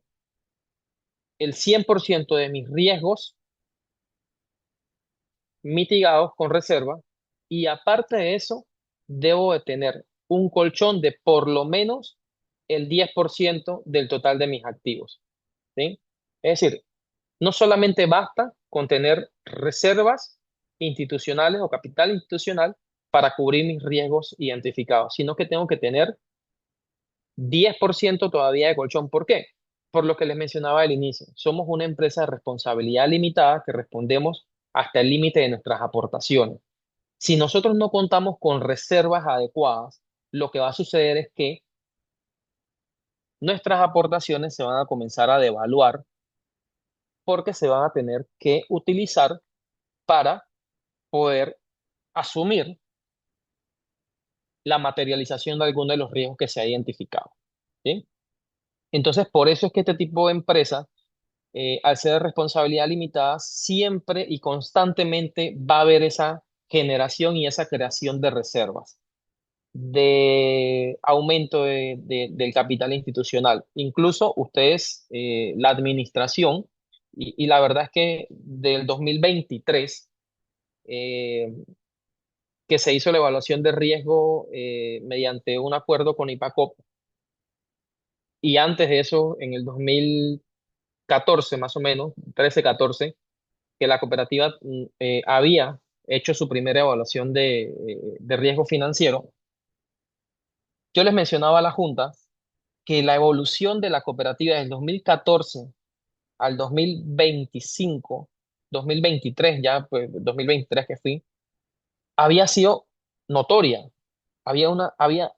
el 100% de mis riesgos mitigados con reserva y aparte de eso, debo de tener un colchón de por lo menos el 10% del total de mis activos. ¿Sí? Es decir, no solamente basta con tener reservas institucionales o capital institucional para cubrir mis riesgos identificados, sino que tengo que tener 10% todavía de colchón. ¿Por qué? Por lo que les mencionaba al inicio. Somos una empresa de responsabilidad limitada que respondemos hasta el límite de nuestras aportaciones. Si nosotros no contamos con reservas adecuadas, lo que va a suceder es que nuestras aportaciones se van a comenzar a devaluar porque se van a tener que utilizar para poder asumir la materialización de alguno de los riesgos que se ha identificado. ¿Sí? Entonces, por eso es que este tipo de empresas, al ser de responsabilidad limitada, siempre y constantemente va a haber esa generación y esa creación de reservas, de aumento del capital institucional. Incluso ustedes, la administración, y la verdad es que del 2023, eh, que se hizo la evaluación de riesgo mediante un acuerdo con IPACOP. Y antes de eso, en el 2014 más o menos, 13-14, que la cooperativa había hecho su primera evaluación de riesgo financiero, yo les mencionaba a la Junta que la evolución de la cooperativa del 2014 al 2025, 2023 ya, pues 2023 que fui, había sido notoria. Había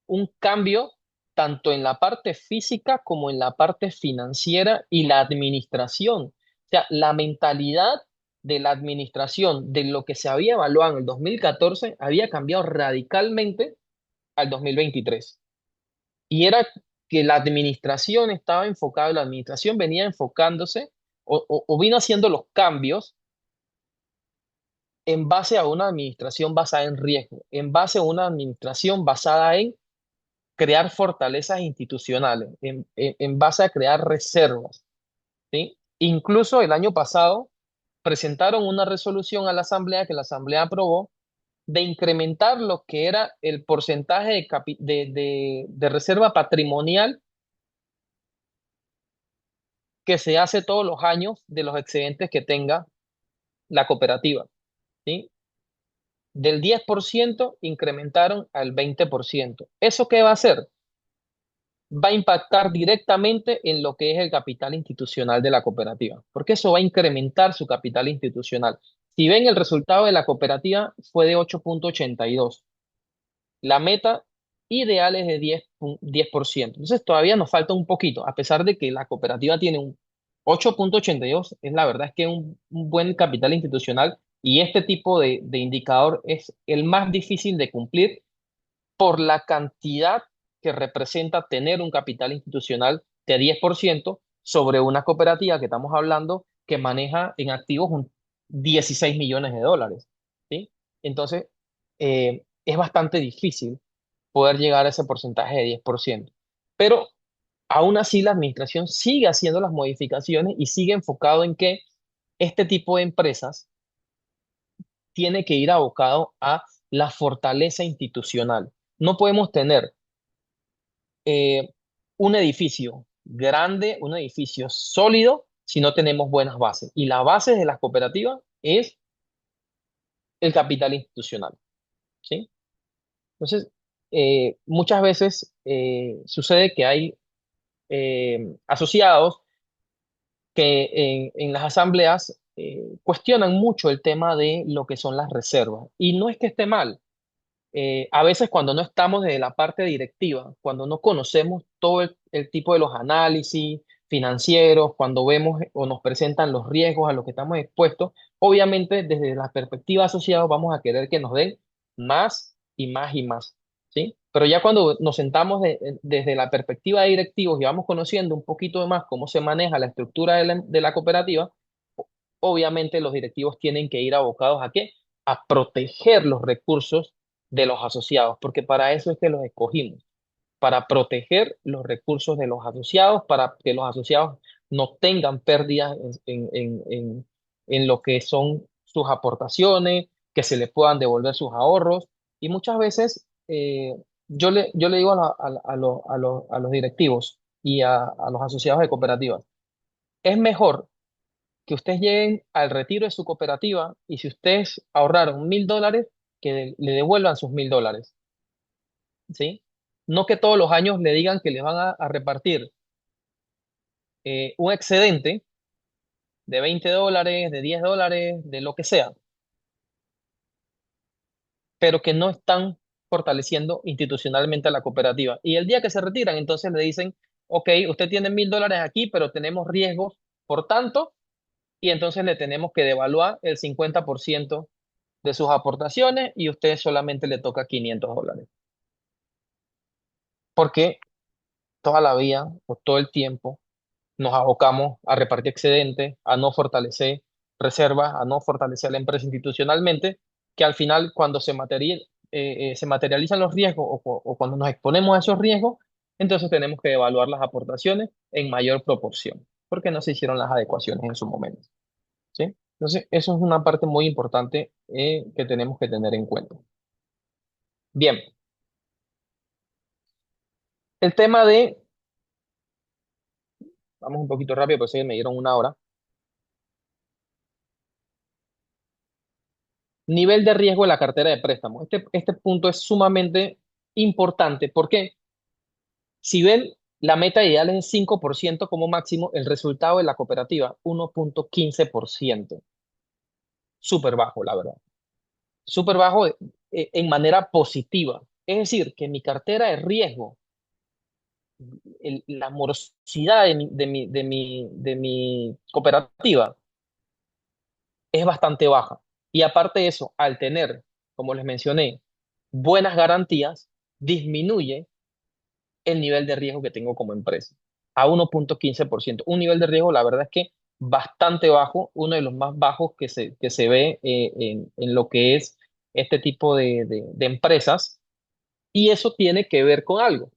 un cambio tanto en la parte física como en la parte financiera y la administración. O sea, la mentalidad de la administración de lo que se había evaluado en el 2014 había cambiado radicalmente al 2023. Y era que la administración estaba enfocada, la administración venía enfocándose o vino haciendo los cambios en base a una administración basada en riesgo, en base a una administración basada en crear fortalezas institucionales, en base a crear reservas, ¿sí? Incluso el año pasado presentaron una resolución a la Asamblea que la Asamblea aprobó de incrementar lo que era el porcentaje de reserva patrimonial que se hace todos los años de los excedentes que tenga la cooperativa, ¿sí? Del 10% incrementaron al 20%. ¿Eso qué va a hacer? Va a impactar directamente en lo que es el capital institucional de la cooperativa, porque eso va a incrementar su capital institucional. Si ven, el resultado de la cooperativa fue de 8,82. La meta ideal es de 10%. Entonces todavía nos falta un poquito, a pesar de que la cooperativa tiene un 8,82, es la verdad es que es un buen capital institucional y este tipo de indicador es el más difícil de cumplir por la cantidad que representa tener un capital institucional de 10% sobre una cooperativa que estamos hablando que maneja en activos 16 millones de dólares, ¿sí? Entonces, es bastante difícil poder llegar a ese porcentaje de 10%. Pero aún así la administración sigue haciendo las modificaciones y sigue enfocado en que este tipo de empresas tiene que ir abocado a la fortaleza institucional. No podemos tener eh, un edificio grande, un edificio sólido, si no tenemos buenas bases. Y la base de las cooperativas es el capital institucional, ¿sí? Entonces, muchas veces sucede que hay asociados que en las asambleas cuestionan mucho el tema de lo que son las reservas. Y no es que esté mal, A veces cuando no estamos desde la parte directiva, cuando no conocemos todo el tipo de los análisis financieros, cuando vemos o nos presentan los riesgos a los que estamos expuestos, obviamente desde la perspectiva asociada vamos a querer que nos den más y más y más, ¿sí? Pero ya cuando nos sentamos desde la perspectiva de directivos y vamos conociendo un poquito más cómo se maneja la estructura de la cooperativa, obviamente los directivos tienen que ir abocados ¿a qué? A proteger los recursos de los asociados, porque para eso es que los escogimos, para proteger los recursos de los asociados, para que los asociados no tengan pérdidas en lo que son sus aportaciones, que se les puedan devolver sus ahorros. Y muchas veces yo le digo a los directivos y a los asociados de cooperativas, es mejor que ustedes lleguen al retiro de su cooperativa y si ustedes ahorraron $1.000, que le devuelvan sus $1.000, ¿sí? No que todos los años le digan que les van a repartir un excedente de $20, de $10, de lo que sea, pero que no están fortaleciendo institucionalmente a la cooperativa. Y el día que se retiran, entonces le dicen, ok, usted tiene $1.000 aquí, pero tenemos riesgos, por tanto, y entonces le tenemos que devaluar el 50% de sus aportaciones y usted solamente le toca $500. Porque toda la vida o todo el tiempo nos abocamos a repartir excedentes, a no fortalecer reservas, a no fortalecer la empresa institucionalmente, que al final cuando se materializan los riesgos o cuando nos exponemos a esos riesgos, entonces tenemos que evaluar las aportaciones en mayor proporción, porque no se hicieron las adecuaciones en su momento, ¿sí? Entonces, eso es una parte muy importante que tenemos que tener en cuenta. Bien, el tema vamos un poquito rápido, pero sé que me dieron una hora. Nivel de riesgo de la cartera de préstamo. Este punto es sumamente importante porque si ven, la meta ideal es 5% como máximo, el resultado de la cooperativa 1.15%. Súper bajo, la verdad. Súper bajo en manera positiva. Es decir, que mi cartera de riesgo, la morosidad de mi cooperativa es bastante baja. Y aparte de eso, al tener, como les mencioné, buenas garantías, disminuye el nivel de riesgo que tengo como empresa a 1.15%. Un nivel de riesgo, la verdad es que bastante bajo, uno de los más bajos que se ve en lo que es este tipo de empresas. Y eso tiene que ver con algo,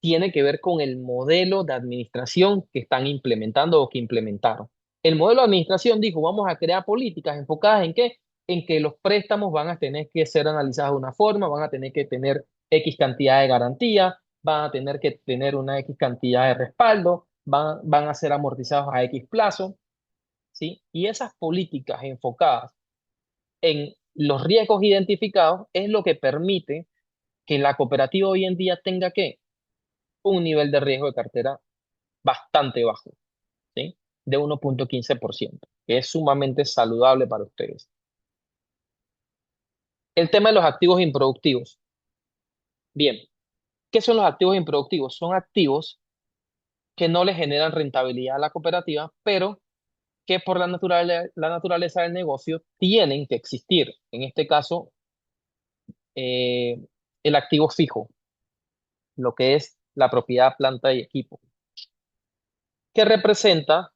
tiene que ver con el modelo de administración que están implementando o que implementaron. El modelo de administración dijo, vamos a crear políticas enfocadas en qué, en que los préstamos van a tener que ser analizados de una forma, van a tener que tener X cantidad de garantía, van a tener que tener una X cantidad de respaldo, van a ser amortizados a X plazo, ¿sí? Y esas políticas enfocadas en los riesgos identificados es lo que permite que la cooperativa hoy en día tenga que un nivel de riesgo de cartera bastante bajo, ¿sí? De 1.15%, que es sumamente saludable para ustedes. El tema de los activos improductivos. Bien, ¿qué son los activos improductivos? Son activos que no le generan rentabilidad a la cooperativa, pero que por la naturaleza del negocio tienen que existir. En este caso, eh, el activo fijo, lo que es la propiedad, planta y equipo, que representa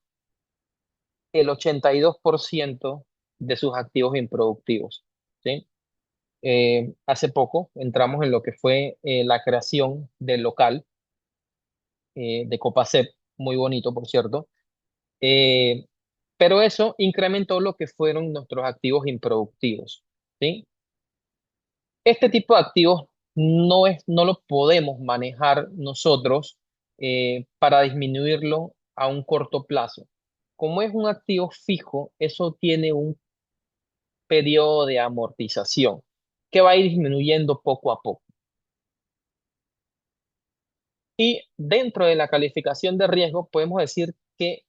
el 82% de sus activos improductivos, ¿sí? Hace poco entramos en lo que fue la creación del local de Copacep, muy bonito, por cierto, eh, pero eso incrementó lo que fueron nuestros activos improductivos, ¿sí? Este tipo de activos no lo podemos manejar nosotros para disminuirlo a un corto plazo. Como es un activo fijo, eso tiene un periodo de amortización que va a ir disminuyendo poco a poco. Y dentro de la calificación de riesgo, podemos decir que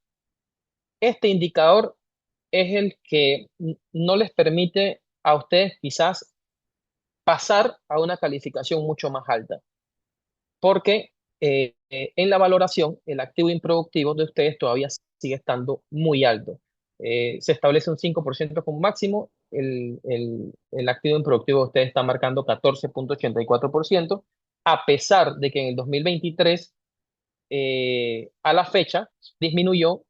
este indicador es el que no les permite a ustedes quizás pasar a una calificación mucho más alta, porque en la valoración el activo improductivo de ustedes todavía sigue estando muy alto. Se establece un 5% como máximo, el activo improductivo de ustedes está marcando 14,84%, a pesar de que en el 2023, a la fecha, disminuyó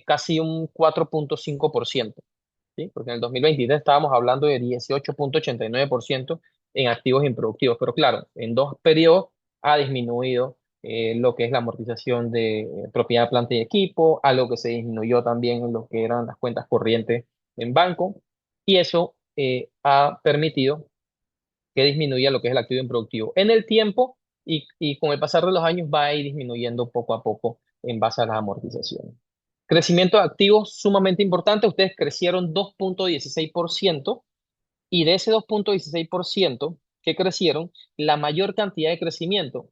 casi un 4,5%. ¿Sí? Porque en el 2023 estábamos hablando de 18,89% en activos improductivos, pero claro, en 2 periodos ha disminuido lo que es la amortización de propiedad, planta y equipo, algo que se disminuyó también en lo que eran las cuentas corrientes en banco, y eso ha permitido que disminuya lo que es el activo improductivo en el tiempo, y con el pasar de los años va a ir disminuyendo poco a poco en base a las amortizaciones. Crecimiento de activos sumamente importante. Ustedes crecieron 2,16%, y de ese 2,16% que crecieron, la mayor cantidad de crecimiento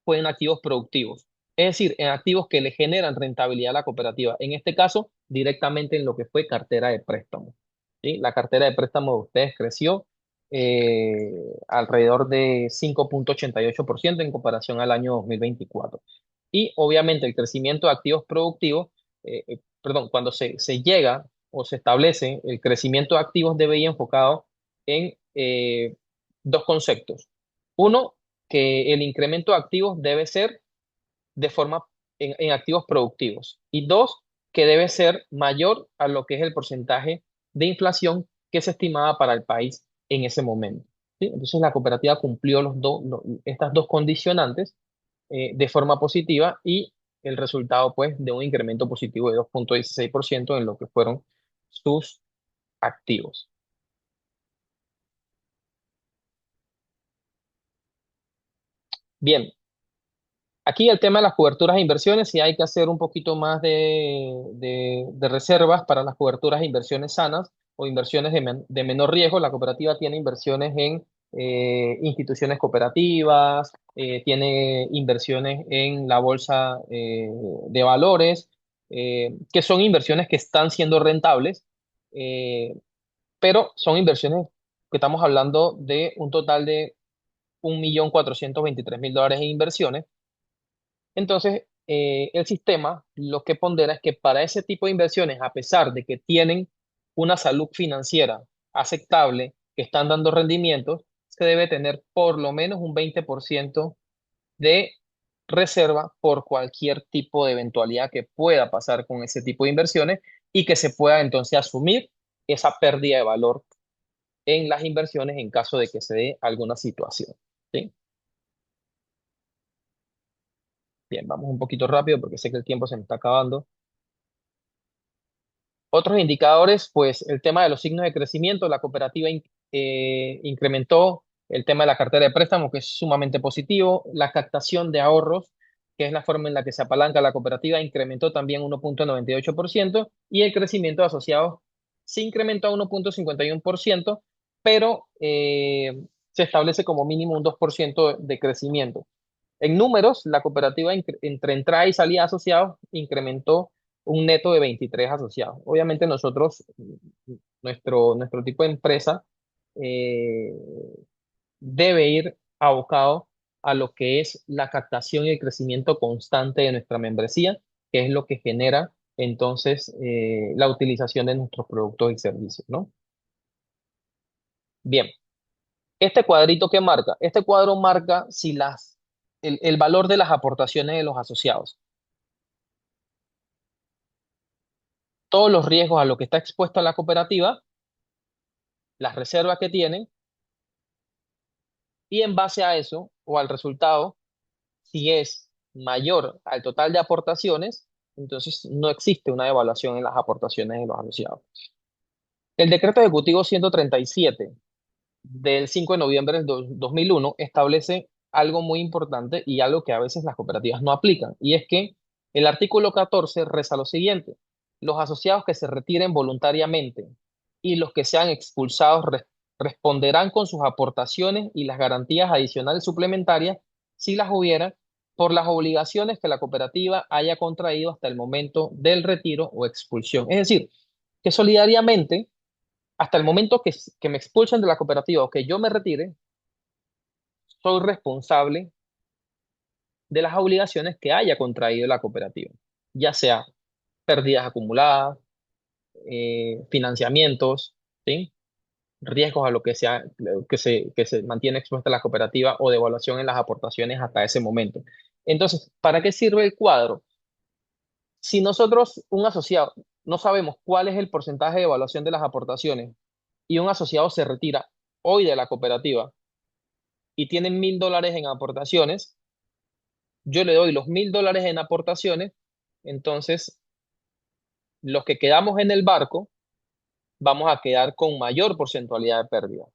fue en activos productivos. Es decir, en activos que le generan rentabilidad a la cooperativa. En este caso, directamente en lo que fue cartera de préstamo. ¿Sí? La cartera de préstamo de ustedes creció alrededor de 5,88% en comparación al año 2024. Y obviamente el crecimiento de activos productivos, perdón, cuando se llega o se establece el crecimiento de activos, debe ir enfocado en dos conceptos. Uno, que el incremento de activos debe ser de forma en activos productivos. Y dos, que debe ser mayor a lo que es el porcentaje de inflación que se estimaba para el país en ese momento. ¿Sí? Entonces la cooperativa cumplió estas dos condicionantes de forma positiva, y el resultado pues de un incremento positivo de 2,16% en lo que fueron sus activos. Bien, aquí el tema de las coberturas e inversiones, si hay que hacer un poquito más de reservas para las coberturas e inversiones sanas o inversiones de menor riesgo. La cooperativa tiene inversiones en instituciones cooperativas, tiene inversiones en la bolsa de valores, que son inversiones que están siendo rentables, eh, pero son inversiones que estamos hablando de un total de $1,423,000 en inversiones. Entonces, el sistema lo que pondera es que para ese tipo de inversiones, a pesar de que tienen una salud financiera aceptable, que están dando rendimientos, se debe tener por lo menos un 20% de reserva por cualquier tipo de eventualidad que pueda pasar con ese tipo de inversiones, y que se pueda entonces asumir esa pérdida de valor en las inversiones en caso de que se dé alguna situación. ¿Sí? Bien, vamos un poquito rápido porque sé que el tiempo se me está acabando. Otros indicadores, pues el tema de los signos de crecimiento. La cooperativa incrementó el tema de la cartera de préstamo, que es sumamente positivo. La captación de ahorros, que es la forma en la que se apalanca la cooperativa, incrementó también 1,98%, y el crecimiento de asociados se incrementó a 1,51%, pero se establece como mínimo un 2% de crecimiento. En números, la cooperativa entre entrada y salida de asociados incrementó un neto de 23 asociados. Obviamente nosotros, nuestro tipo de empresa eh, debe ir abocado a lo que es la captación y el crecimiento constante de nuestra membresía, que es lo que genera entonces la utilización de nuestros productos y servicios, ¿no? Bien, este cuadrito, ¿qué marca? Este cuadro marca si el valor de las aportaciones de los asociados. Todos los riesgos a los que está expuesta la cooperativa, las reservas que tienen, y en base a eso o al resultado, si es mayor al total de aportaciones, entonces no existe una devaluación en las aportaciones de los asociados. El decreto ejecutivo 137 del 5 de noviembre del 2001 establece algo muy importante y algo que a veces las cooperativas no aplican, y es que el artículo 14 reza lo siguiente: los asociados que se retiren voluntariamente y los que sean expulsados responderán con sus aportaciones y las garantías adicionales suplementarias, si las hubiera, por las obligaciones que la cooperativa haya contraído hasta el momento del retiro o expulsión. Es decir, que solidariamente hasta el momento que me expulsen de la cooperativa o que yo me retire, soy responsable de las obligaciones que haya contraído la cooperativa, ya sea pérdidas acumuladas, financiamientos, ¿sí? Riesgos a lo que sea, que se mantiene expuesta la cooperativa o devaluación en las aportaciones hasta ese momento. Entonces, ¿para qué sirve el cuadro? Si nosotros, un asociado, no sabemos cuál es el porcentaje de evaluación de las aportaciones y un asociado se retira hoy de la cooperativa y tiene $1.000 en aportaciones, yo le doy los $1.000 en aportaciones, entonces los que quedamos en el barco vamos a quedar con mayor porcentualidad de pérdida,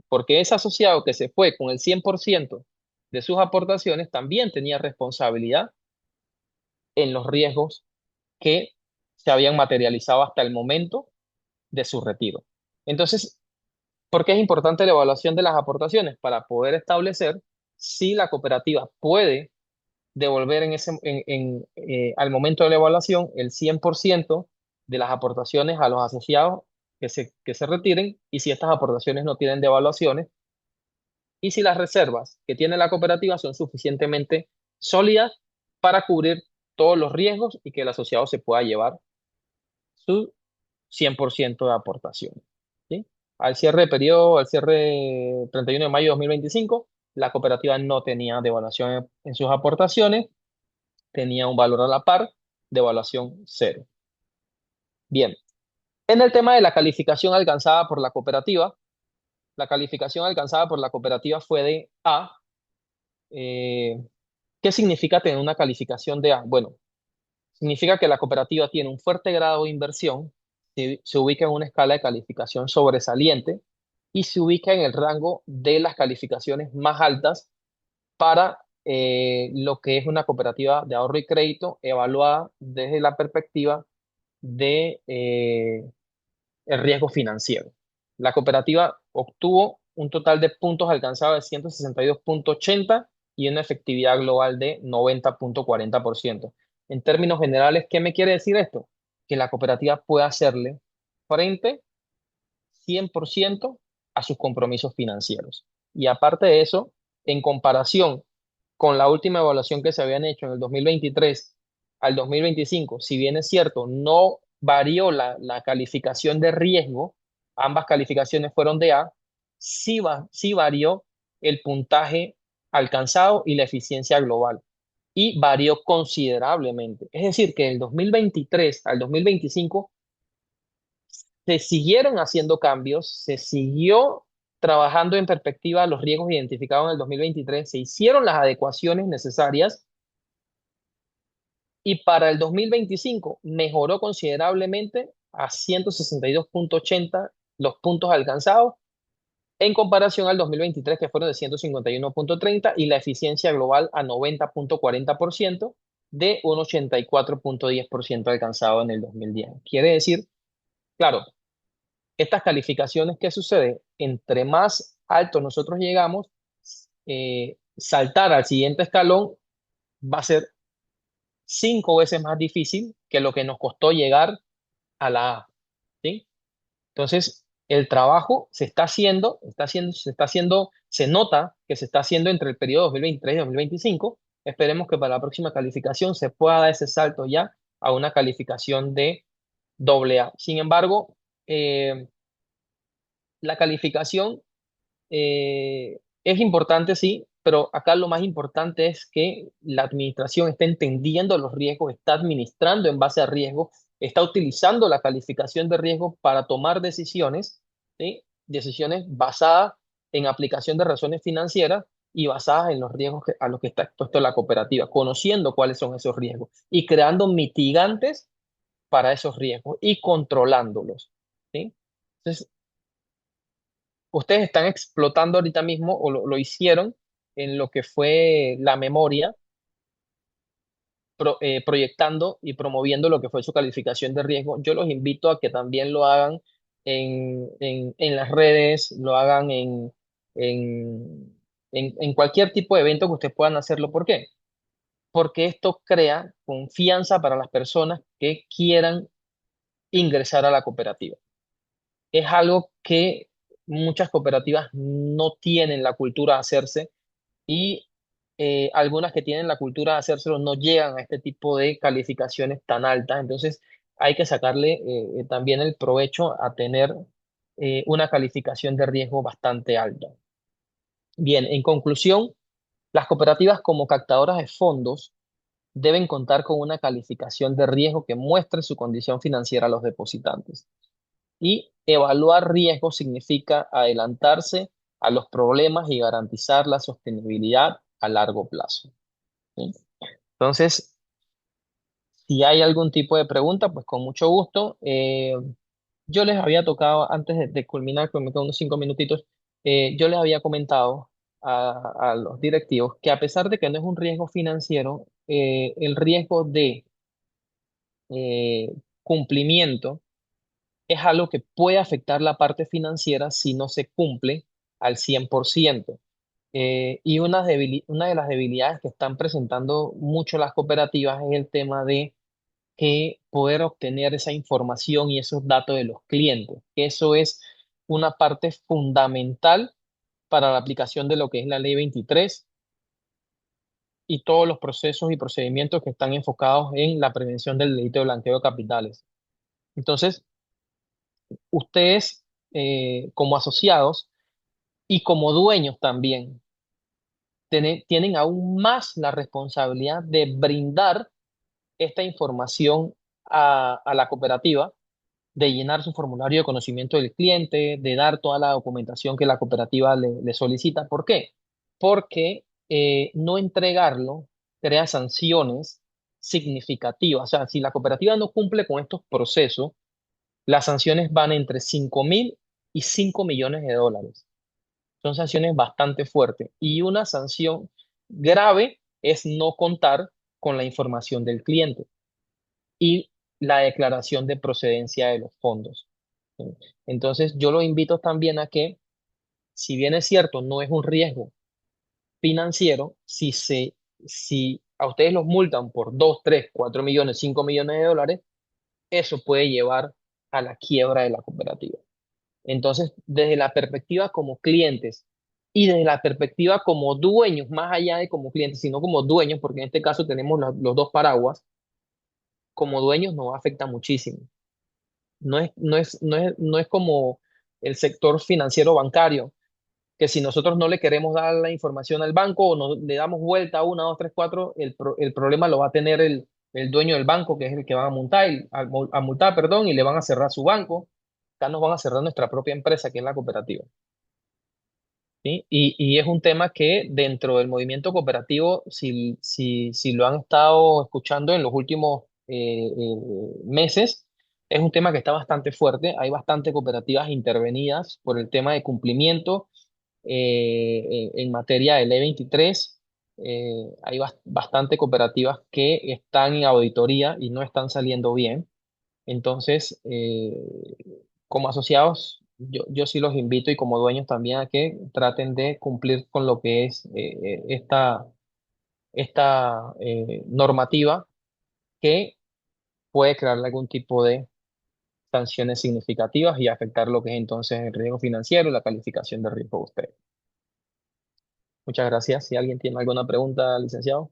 porque ese asociado que se fue con el 100% de sus aportaciones también tenía responsabilidad en los riesgos que se habían materializado hasta el momento de su retiro. Entonces, ¿por qué es importante la evaluación de las aportaciones? Para poder establecer si la cooperativa puede devolver al momento de la evaluación el 100% de las aportaciones a los asociados que se retiren, y si estas aportaciones no tienen devaluaciones, y si las reservas que tiene la cooperativa son suficientemente sólidas para cubrir todos los riesgos y que el asociado se pueda llevar su 100% de aportación. ¿Sí? Al cierre de periodo, al cierre 31 de mayo de 2025, la cooperativa no tenía devaluación en sus aportaciones, tenía un valor a la par de evaluación cero. Bien, en el tema de la calificación alcanzada por la cooperativa, la calificación alcanzada por la cooperativa fue de A. ¿Qué significa tener una calificación de A? Bueno, significa que la cooperativa tiene un fuerte grado de inversión, se ubica en una escala de calificación sobresaliente y se ubica en el rango de las calificaciones más altas para lo que es una cooperativa de ahorro y crédito evaluada desde la perspectiva de el riesgo financiero. La cooperativa obtuvo un total de puntos alcanzados de 162,80 y una efectividad global de 90,40%. En términos generales, ¿qué me quiere decir esto? Que la cooperativa puede hacerle frente 100% a sus compromisos financieros. Y aparte de eso, en comparación con la última evaluación que se habían hecho en el 2023 al 2025, si bien es cierto, no varió la calificación de riesgo, ambas calificaciones fueron de A, sí varió el puntaje alcanzado y la eficiencia global, y varió considerablemente. Es decir, que del 2023 al 2025 se siguieron haciendo cambios, se siguió trabajando en perspectiva de los riesgos identificados en el 2023, se hicieron las adecuaciones necesarias y para el 2025 mejoró considerablemente a 162,80 los puntos alcanzados en comparación al 2023, que fueron de 151,30, y la eficiencia global a 90,40% de un 84,10% alcanzado en el 2010. Quiere decir, claro, estas calificaciones, ¿qué sucede? Entre más alto nosotros llegamos, saltar al siguiente escalón va a ser 5 veces más difícil que lo que nos costó llegar a la A, ¿sí? Entonces, el trabajo se nota que se está haciendo entre el periodo 2023 y 2025. Esperemos que para la próxima calificación se pueda dar ese salto ya a una calificación de AA. Sin embargo, la calificación es importante, sí, pero acá lo más importante es que la administración está entendiendo los riesgos, está administrando en base a riesgos, está utilizando la calificación de riesgo para tomar decisiones, ¿sí? Decisiones basadas en aplicación de razones financieras y basadas en los riesgos a los que está expuesto la cooperativa, conociendo cuáles son esos riesgos y creando mitigantes para esos riesgos y controlándolos, ¿sí? Entonces, ustedes están explotando ahorita mismo, o lo hicieron en lo que fue la memoria, proyectando y promoviendo lo que fue su calificación de riesgo. Yo los invito a que también lo hagan en las redes, lo hagan en, en cualquier tipo de evento que ustedes puedan hacerlo. ¿Por qué? Porque esto crea confianza para las personas que quieran ingresar a la cooperativa. es algo que muchas cooperativas no tienen la cultura de hacerse y algunas que tienen la cultura de hacérselo no llegan a este tipo de calificaciones tan altas. Entonces hay que sacarle también el provecho a tener una calificación de riesgo bastante alta. Bien, en conclusión, las cooperativas como captadoras de fondos deben contar con una calificación de riesgo que muestre su condición financiera a los depositantes. Y evaluar riesgo significa adelantarse a los problemas y garantizar la sostenibilidad a largo plazo. ¿Sí? Entonces, si hay algún tipo de pregunta, pues con mucho gusto. Yo les había tocado, antes de culminar, que me quedan unos 5 minutitos, yo les había comentado a los directivos que a pesar de que no es un riesgo financiero, el riesgo de eh, cumplimiento es algo que puede afectar la parte financiera si no se cumple al 100%. Y una de las debilidades que están presentando mucho las cooperativas es el tema de que poder obtener esa información y esos datos de los clientes. Eso es una parte fundamental para la aplicación de lo que es la Ley 23 y todos los procesos y procedimientos que están enfocados en la prevención del delito de blanqueo de capitales. Entonces, ustedes como asociados y como dueños también tienen aún más la responsabilidad de brindar esta información a la cooperativa, de llenar su formulario de conocimiento del cliente, de dar toda la documentación que la cooperativa le solicita. ¿Por qué? Porque no entregarlo crea sanciones significativas. O sea, si la cooperativa no cumple con estos procesos, las sanciones van entre 5.000 y 5 millones de dólares. Son sanciones bastante fuertes. Y una sanción grave es no contar con la información del cliente y la declaración de procedencia de los fondos. ¿Sí? Entonces, yo lo invito también a que, si bien es cierto, no es un riesgo financiero, si a ustedes los multan por 2, 3, 4 millones, 5 millones de dólares, eso puede llevar a la quiebra de la cooperativa. Entonces, desde la perspectiva como clientes y desde la perspectiva como dueños, más allá de como clientes, sino como dueños, porque en este caso tenemos los dos paraguas, como dueños nos afecta muchísimo. No es como el sector financiero bancario, que si nosotros no le queremos dar la información al banco o no, le damos vuelta a una, dos, tres, cuatro, el problema lo va a tener el dueño del banco, que es el que van a multar, a multar, perdón, y le van a cerrar su banco. Acá nos van a cerrar nuestra propia empresa, que es la cooperativa. ¿Sí? Y es un tema que dentro del movimiento cooperativo, si lo han estado escuchando en los últimos meses, es un tema que está bastante fuerte. Hay bastantes cooperativas intervenidas por el tema de cumplimiento en materia de ley 23. Hay bastante cooperativas que están en auditoría y no están saliendo bien. Entonces, como asociados, yo sí los invito y como dueños también a que traten de cumplir con lo que es esta normativa que puede crear algún tipo de sanciones significativas y afectar lo que es entonces el riesgo financiero y la calificación de riesgo de ustedes. Muchas gracias. Si alguien tiene alguna pregunta, licenciado.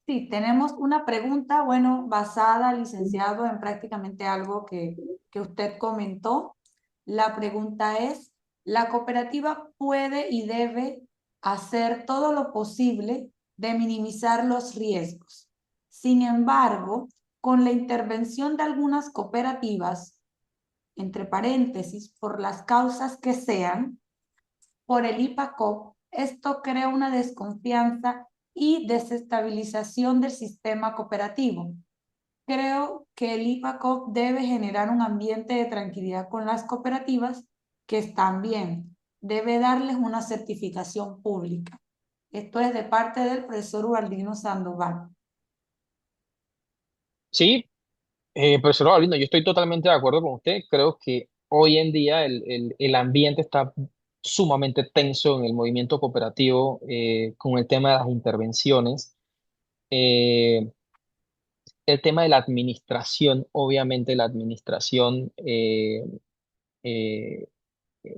Sí, tenemos una pregunta, bueno, basada, licenciado, en prácticamente algo que usted comentó. La pregunta es, ¿la cooperativa puede y debe hacer todo lo posible de minimizar los riesgos? Sin embargo, con la intervención de algunas cooperativas, entre paréntesis, por las causas que sean, por el IPACOP, esto crea una desconfianza y desestabilización del sistema cooperativo. Creo que el IPACOP debe generar un ambiente de tranquilidad con las cooperativas que están bien. Debe darles una certificación pública. Esto es de parte del profesor Ubaldino Sandoval. Sí, profesor Galindo, yo estoy totalmente de acuerdo con usted. Creo que hoy en día el ambiente está sumamente tenso en el movimiento cooperativo con el tema de las intervenciones. Eh, el tema de la administración, obviamente la administración eh,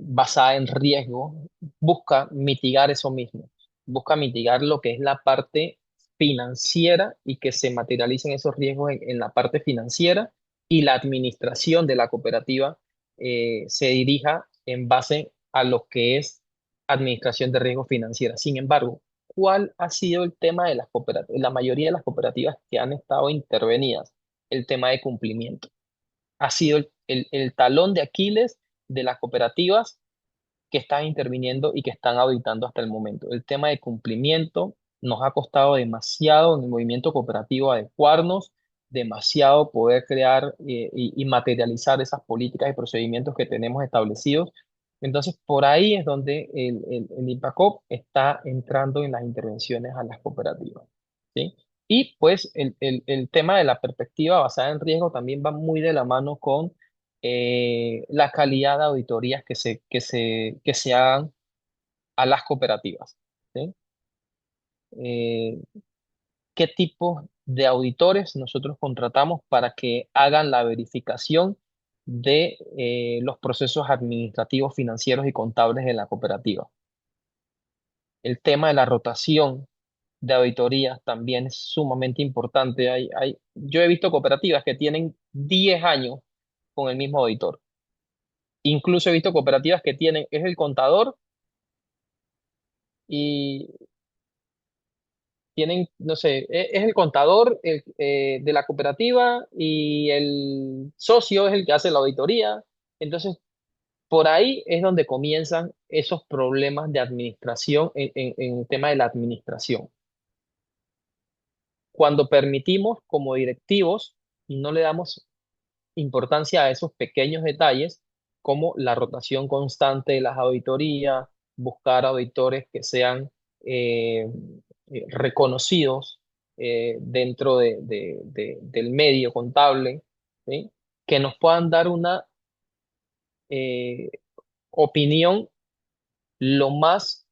basada en riesgo, busca mitigar eso mismo, busca mitigar lo que es la parte financiera y que se materialicen esos riesgos en la parte financiera y la administración de la cooperativa se dirija en base a lo que es administración de riesgo financiera. Sin embargo, ¿cuál ha sido el tema de las cooperativas? La mayoría de las cooperativas que han estado intervenidas, el tema de cumplimiento. Ha sido el talón de Aquiles de las cooperativas que están interviniendo y que están auditando hasta el momento. El tema de cumplimiento nos ha costado demasiado en el movimiento cooperativo adecuarnos, demasiado poder crear y materializar esas políticas y procedimientos que tenemos establecidos. Entonces, por ahí es donde el IPACOP está entrando en las intervenciones a las cooperativas, ¿sí? Y pues el tema de la perspectiva basada en riesgo también va muy de la mano con la calidad de auditorías que se hagan a las cooperativas, ¿sí? Eh, ¿Qué tipo de auditores nosotros contratamos para que hagan la verificación de los procesos administrativos, financieros y contables de la cooperativa? El tema de la rotación de auditorías también es sumamente importante. Yo he visto cooperativas que tienen 10 años con el mismo auditor. Incluso he visto cooperativas que tienen, es el contador y tienen, no sé, es el contador de la cooperativa y el socio es el que hace la auditoría. Entonces, por ahí es donde comienzan esos problemas de administración en el tema de la administración. Cuando permitimos como directivos y no le damos importancia a esos pequeños detalles, como la rotación constante de las auditorías, buscar auditores que sean eh, reconocidos dentro del medio contable, ¿sí? Que nos puedan dar una eh, opinión lo más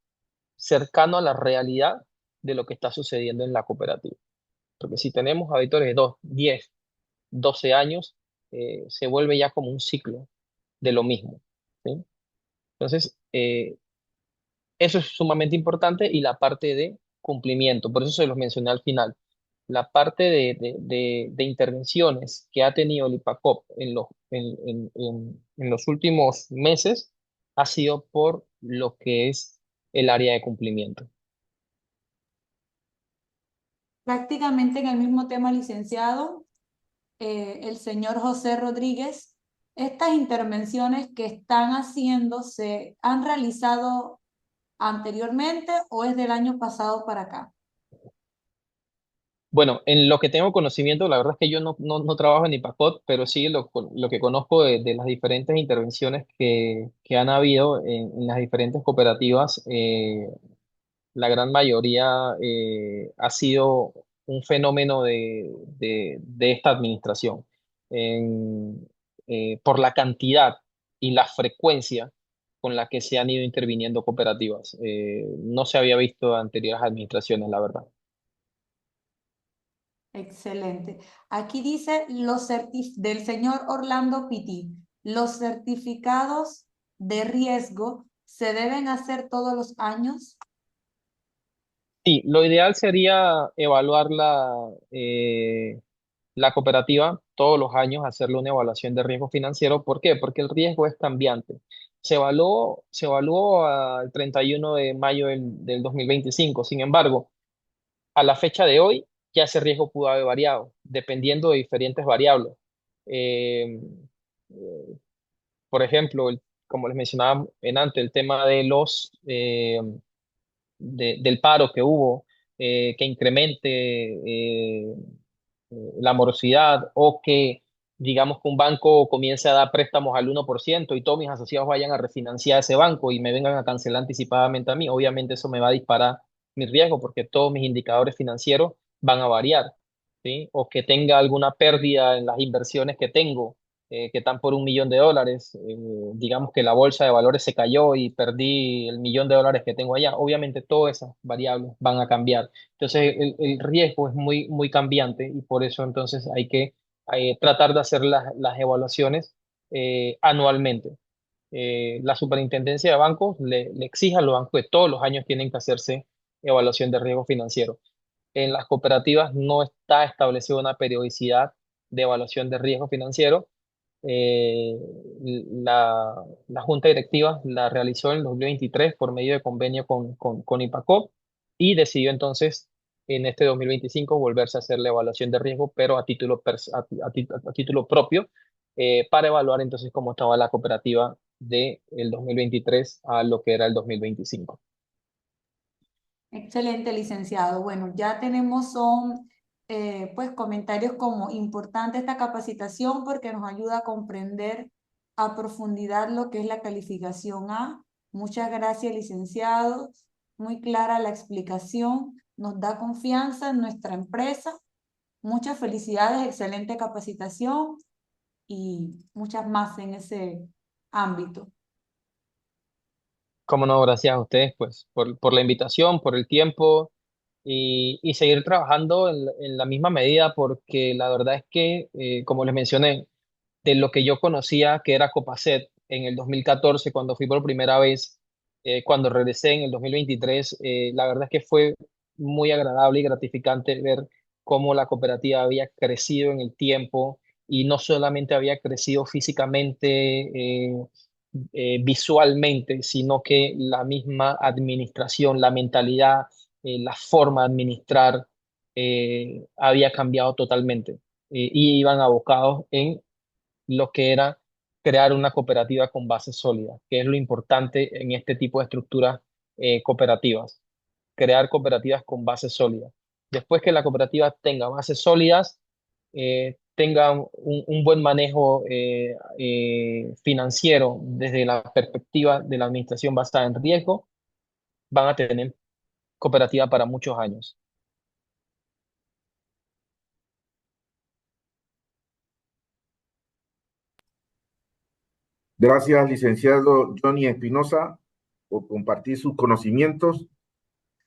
cercano a la realidad de lo que está sucediendo en la cooperativa. Porque si tenemos auditores de 2, 10, 12 años, se vuelve ya como un ciclo de lo mismo, ¿sí? Entonces, eso es sumamente importante y la parte de cumplimiento, por eso se los mencioné al final. La parte de intervenciones que ha tenido el IPACOP en los últimos meses ha sido por lo que es el área de cumplimiento. Prácticamente en el mismo tema, licenciado, el señor José Rodríguez, estas intervenciones que están haciendo, ¿se han realizado anteriormente o es del año pasado para acá? Bueno, en lo que tengo conocimiento, la verdad es que yo no trabajo en IPACOT, pero sí lo que conozco de las diferentes intervenciones que han habido en las diferentes cooperativas, la gran mayoría ha sido un fenómeno de esta administración. Por la cantidad y la frecuencia con la que se han ido interviniendo cooperativas. No se había visto en anteriores administraciones, la verdad. Excelente. Aquí dice del señor Orlando Pitti, los certificados de riesgo se deben hacer todos los años. Sí, lo ideal sería evaluar la cooperativa todos los años, hacerle una evaluación de riesgo financiero. ¿Por qué? Porque el riesgo es cambiante. Se evaluó al 31 de mayo del 2025. Sin embargo, a la fecha de hoy, ya ese riesgo pudo haber variado, dependiendo de diferentes variables. Eh, eh, por ejemplo, como les mencionaba en antes, el tema de del paro que hubo, que incremente la morosidad o que, digamos, que un banco comience a dar préstamos al 1% y todos mis asociados vayan a refinanciar ese banco y me vengan a cancelar anticipadamente a mí. Obviamente eso me va a disparar mi riesgo porque todos mis indicadores financieros van a variar, ¿sí? O que tenga alguna pérdida en las inversiones que tengo. que están por $1.000.000, digamos que la bolsa de valores se cayó y perdí el $1.000.000 que tengo allá, obviamente todas esas variables van a cambiar. Entonces el riesgo es muy, muy cambiante y por eso entonces hay que tratar de hacer las evaluaciones anualmente. La superintendencia de bancos le exige a los bancos que todos los años tienen que hacerse evaluación de riesgo financiero. En las cooperativas no está establecida una periodicidad de evaluación de riesgo financiero. Eh, la Junta Directiva la realizó en el 2023 por medio de convenio con IPACOP y decidió entonces en este 2025 volverse a hacer la evaluación de riesgo, pero a título propio, para evaluar entonces cómo estaba la cooperativa del 2023 a lo que era el 2025. Excelente, licenciado. Bueno, ya tenemos pues comentarios como importante esta capacitación porque nos ayuda a comprender a profundidad lo que es la calificación A. Muchas gracias, licenciado. Muy clara la explicación. Nos da confianza en nuestra empresa. Muchas felicidades, excelente capacitación y muchas más en ese ámbito. Cómo no, gracias a ustedes pues por la invitación, por el tiempo y seguir trabajando en la misma medida porque la verdad es que, como les mencioné, de lo que yo conocía que era Copacet en el 2014 cuando fui por primera vez, cuando regresé en el 2023, la verdad es que fue muy agradable y gratificante ver cómo la cooperativa había crecido en el tiempo y no solamente había crecido físicamente, visualmente, sino que la misma administración, la mentalidad, la forma de administrar había cambiado totalmente y iban abocados en lo que era crear una cooperativa con bases sólidas, que es lo importante en este tipo de estructuras cooperativas, crear cooperativas con bases sólidas. Después que la cooperativa tenga bases sólidas, tenga un buen manejo financiero desde la perspectiva de la administración basada en riesgo, van a tener cooperativa para muchos años. Gracias, licenciado Johnny Espinosa, por compartir sus conocimientos.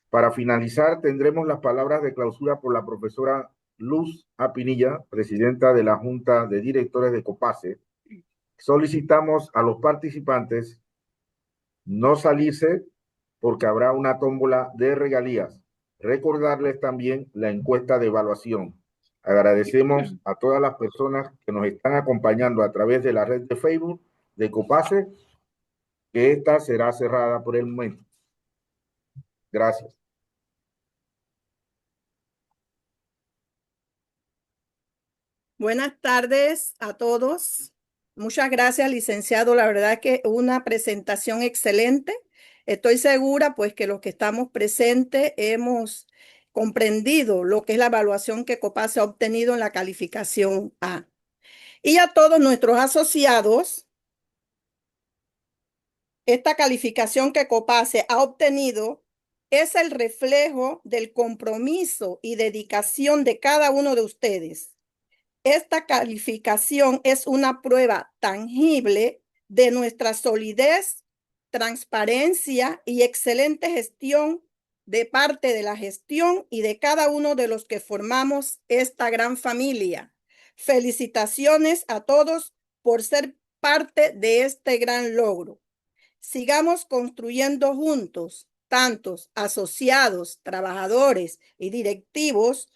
Para finalizar, tendremos las palabras de clausura por la profesora Luz Apinilla, presidenta de la Junta de Directores de COPACE. Solicitamos a los participantes no salirse porque habrá una tómbola de regalías. Recordarles también la encuesta de evaluación. Agradecemos a todas las personas que nos están acompañando a través de la red de Facebook de COPACE, que esta será cerrada por el momento. Gracias. Buenas tardes a todos. Muchas gracias, licenciado. La verdad que una presentación excelente. Estoy segura, pues, que los que estamos presentes hemos comprendido lo que es la evaluación que COPACE ha obtenido en la calificación A. Y a todos nuestros asociados, esta calificación que COPACE ha obtenido es el reflejo del compromiso y dedicación de cada uno de ustedes. Esta calificación es una prueba tangible de nuestra solidez, transparencia y excelente gestión de parte de la gestión y de cada uno de los que formamos esta gran familia. Felicitaciones a todos por ser parte de este gran logro. Sigamos construyendo juntos, tantos asociados, trabajadores y directivos,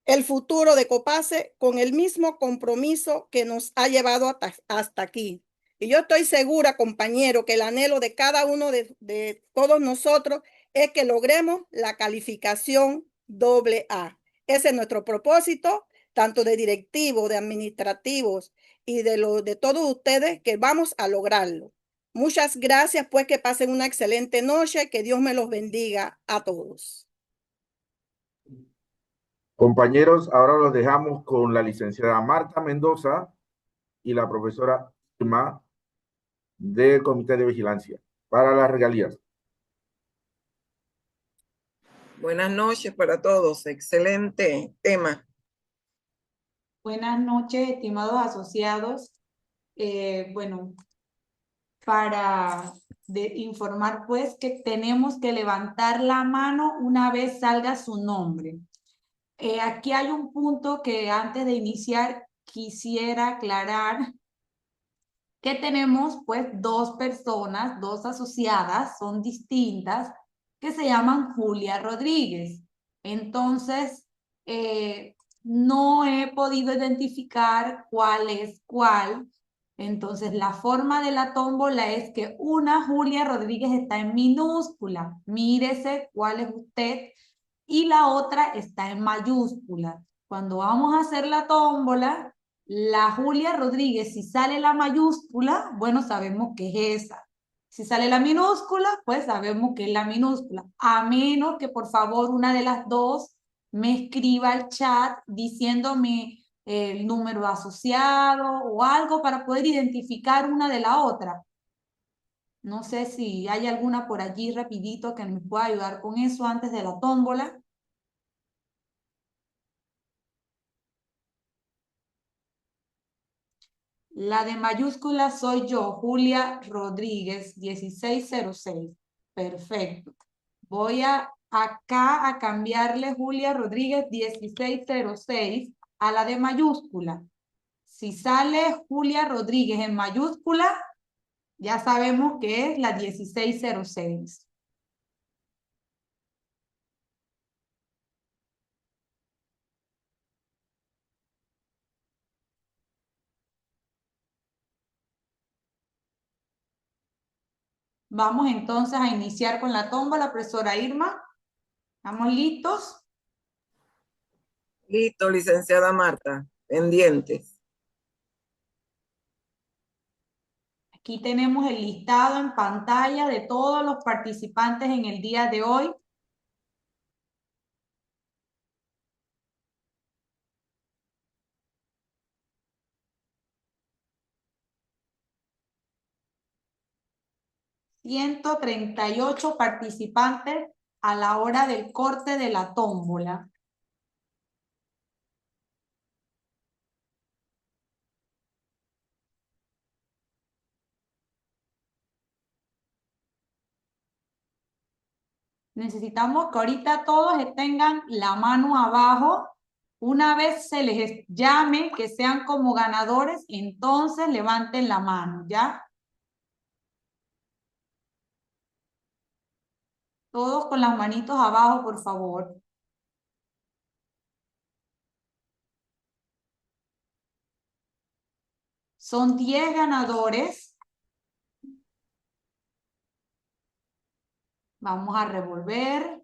el futuro de COPACE con el mismo compromiso que nos ha llevado hasta aquí. Y yo estoy segura, compañero, que el anhelo de cada uno de todos nosotros es que logremos la calificación AA. Ese es nuestro propósito, tanto de directivos, de administrativos y de todos ustedes, que vamos a lograrlo. Muchas gracias, pues que pasen una excelente noche, que Dios me los bendiga a todos. Compañeros, ahora los dejamos con la licenciada Marta Mendoza y la profesora Irma del Comité de Vigilancia para las regalías. Buenas noches para todos. Excelente tema. Buenas noches, estimados asociados. bueno, para informar pues que tenemos que levantar la mano una vez salga su nombre. Aquí hay un punto que antes de iniciar quisiera aclarar que tenemos pues dos personas, dos asociadas, son distintas, que se llaman Julia Rodríguez. Entonces, no he podido identificar cuál es cuál. Entonces, la forma de la tómbola es que una Julia Rodríguez está en minúscula. Mírese cuál es usted. Y la otra está en mayúscula. Cuando vamos a hacer la tómbola, la Julia Rodríguez, si sale la mayúscula, bueno, sabemos que es esa. Si sale la minúscula, pues sabemos que es la minúscula. A menos que por favor una de las dos me escriba al chat diciéndome el número asociado o algo para poder identificar una de la otra. No sé si hay alguna por allí rapidito que me pueda ayudar con eso antes de la tómbola. La de mayúscula soy yo, Julia Rodríguez, 1606. Perfecto. Voy acá a cambiarle Julia Rodríguez 1606 a la de mayúscula. Si sale Julia Rodríguez en mayúscula, ya sabemos que es la 1606. Vamos entonces a iniciar con la tómbola, profesora Irma. ¿Estamos listos? Listo, licenciada Marta. Pendientes. Aquí tenemos el listado en pantalla de todos los participantes en el día de hoy. ...138 participantes a la hora del corte de la tómbola. Necesitamos que ahorita todos tengan la mano abajo. Una vez se les llame que sean como ganadores, entonces levanten la mano, ¿ya? Todos con las manitos abajo, por favor. Son 10 ganadores. Vamos a revolver.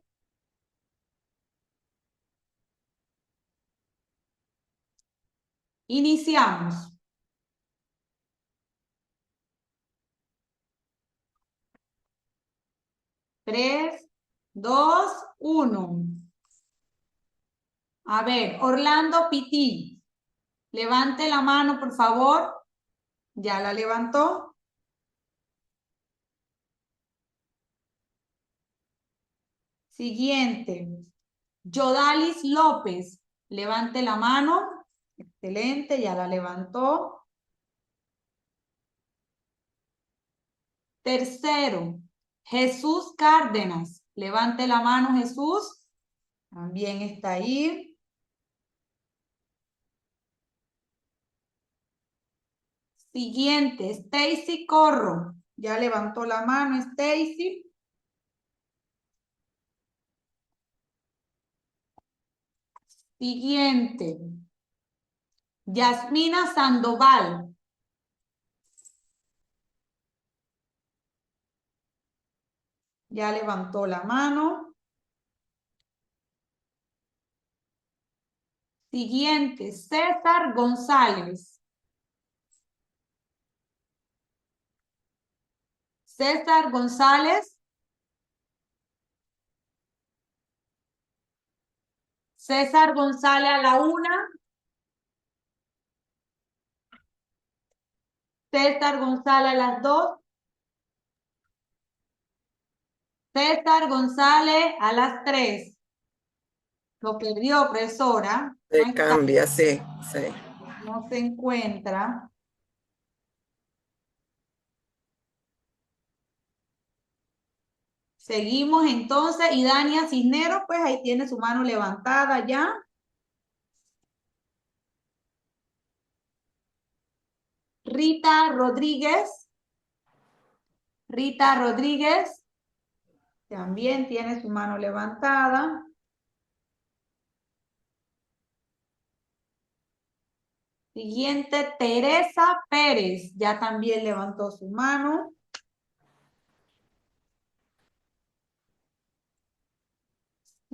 Iniciamos. Tres, dos, uno. A ver, Orlando Pití. Levante la mano, por favor. ¿Ya la levantó? Siguiente. Yodalis López. Levante la mano. Excelente, ya la levantó. Tercero. Jesús Cárdenas. Levante la mano, Jesús. También está ahí. Siguiente. Stacy Corro. Ya levantó la mano, Stacy. Siguiente. Yasmina Sandoval. Ya levantó la mano. Siguiente, César González. César González. César González a la 1. César González a las 2. César González a las 3. Lo perdió, profesora. Se cambia, sí, sí. No se encuentra. Seguimos entonces, y Dania Cisneros, pues ahí tiene su mano levantada ya. Rita Rodríguez. Rita Rodríguez también tiene su mano levantada. Siguiente, Teresa Pérez, ya también levantó su mano.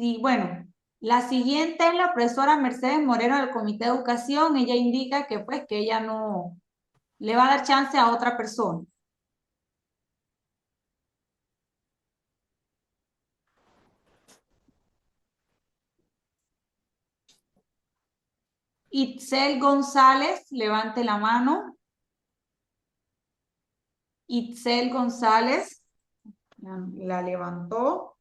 Y bueno, la siguiente es la profesora Mercedes Moreno del Comité de Educación. Ella indica que pues que ella no le va a dar chance a otra persona. Itzel González, levante la mano. Itzel González, la levantó.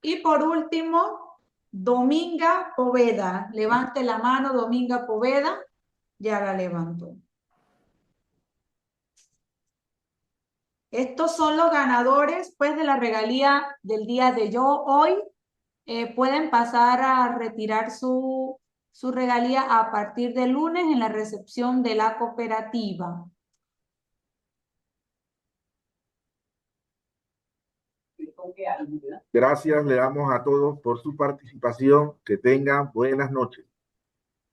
Y por último, Dominga Poveda. Levante la mano, Dominga Poveda. Ya la levantó. Estos son los ganadores, pues, de la regalía del día de hoy. Pueden pasar a retirar su regalía a partir del lunes en la recepción de la cooperativa. Gracias, le damos a todos por su participación. Que tengan buenas noches.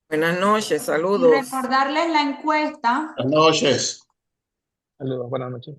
Buenas noches, Y saludos. recordarles la encuesta. Buenas noches. Saludos, buenas noches.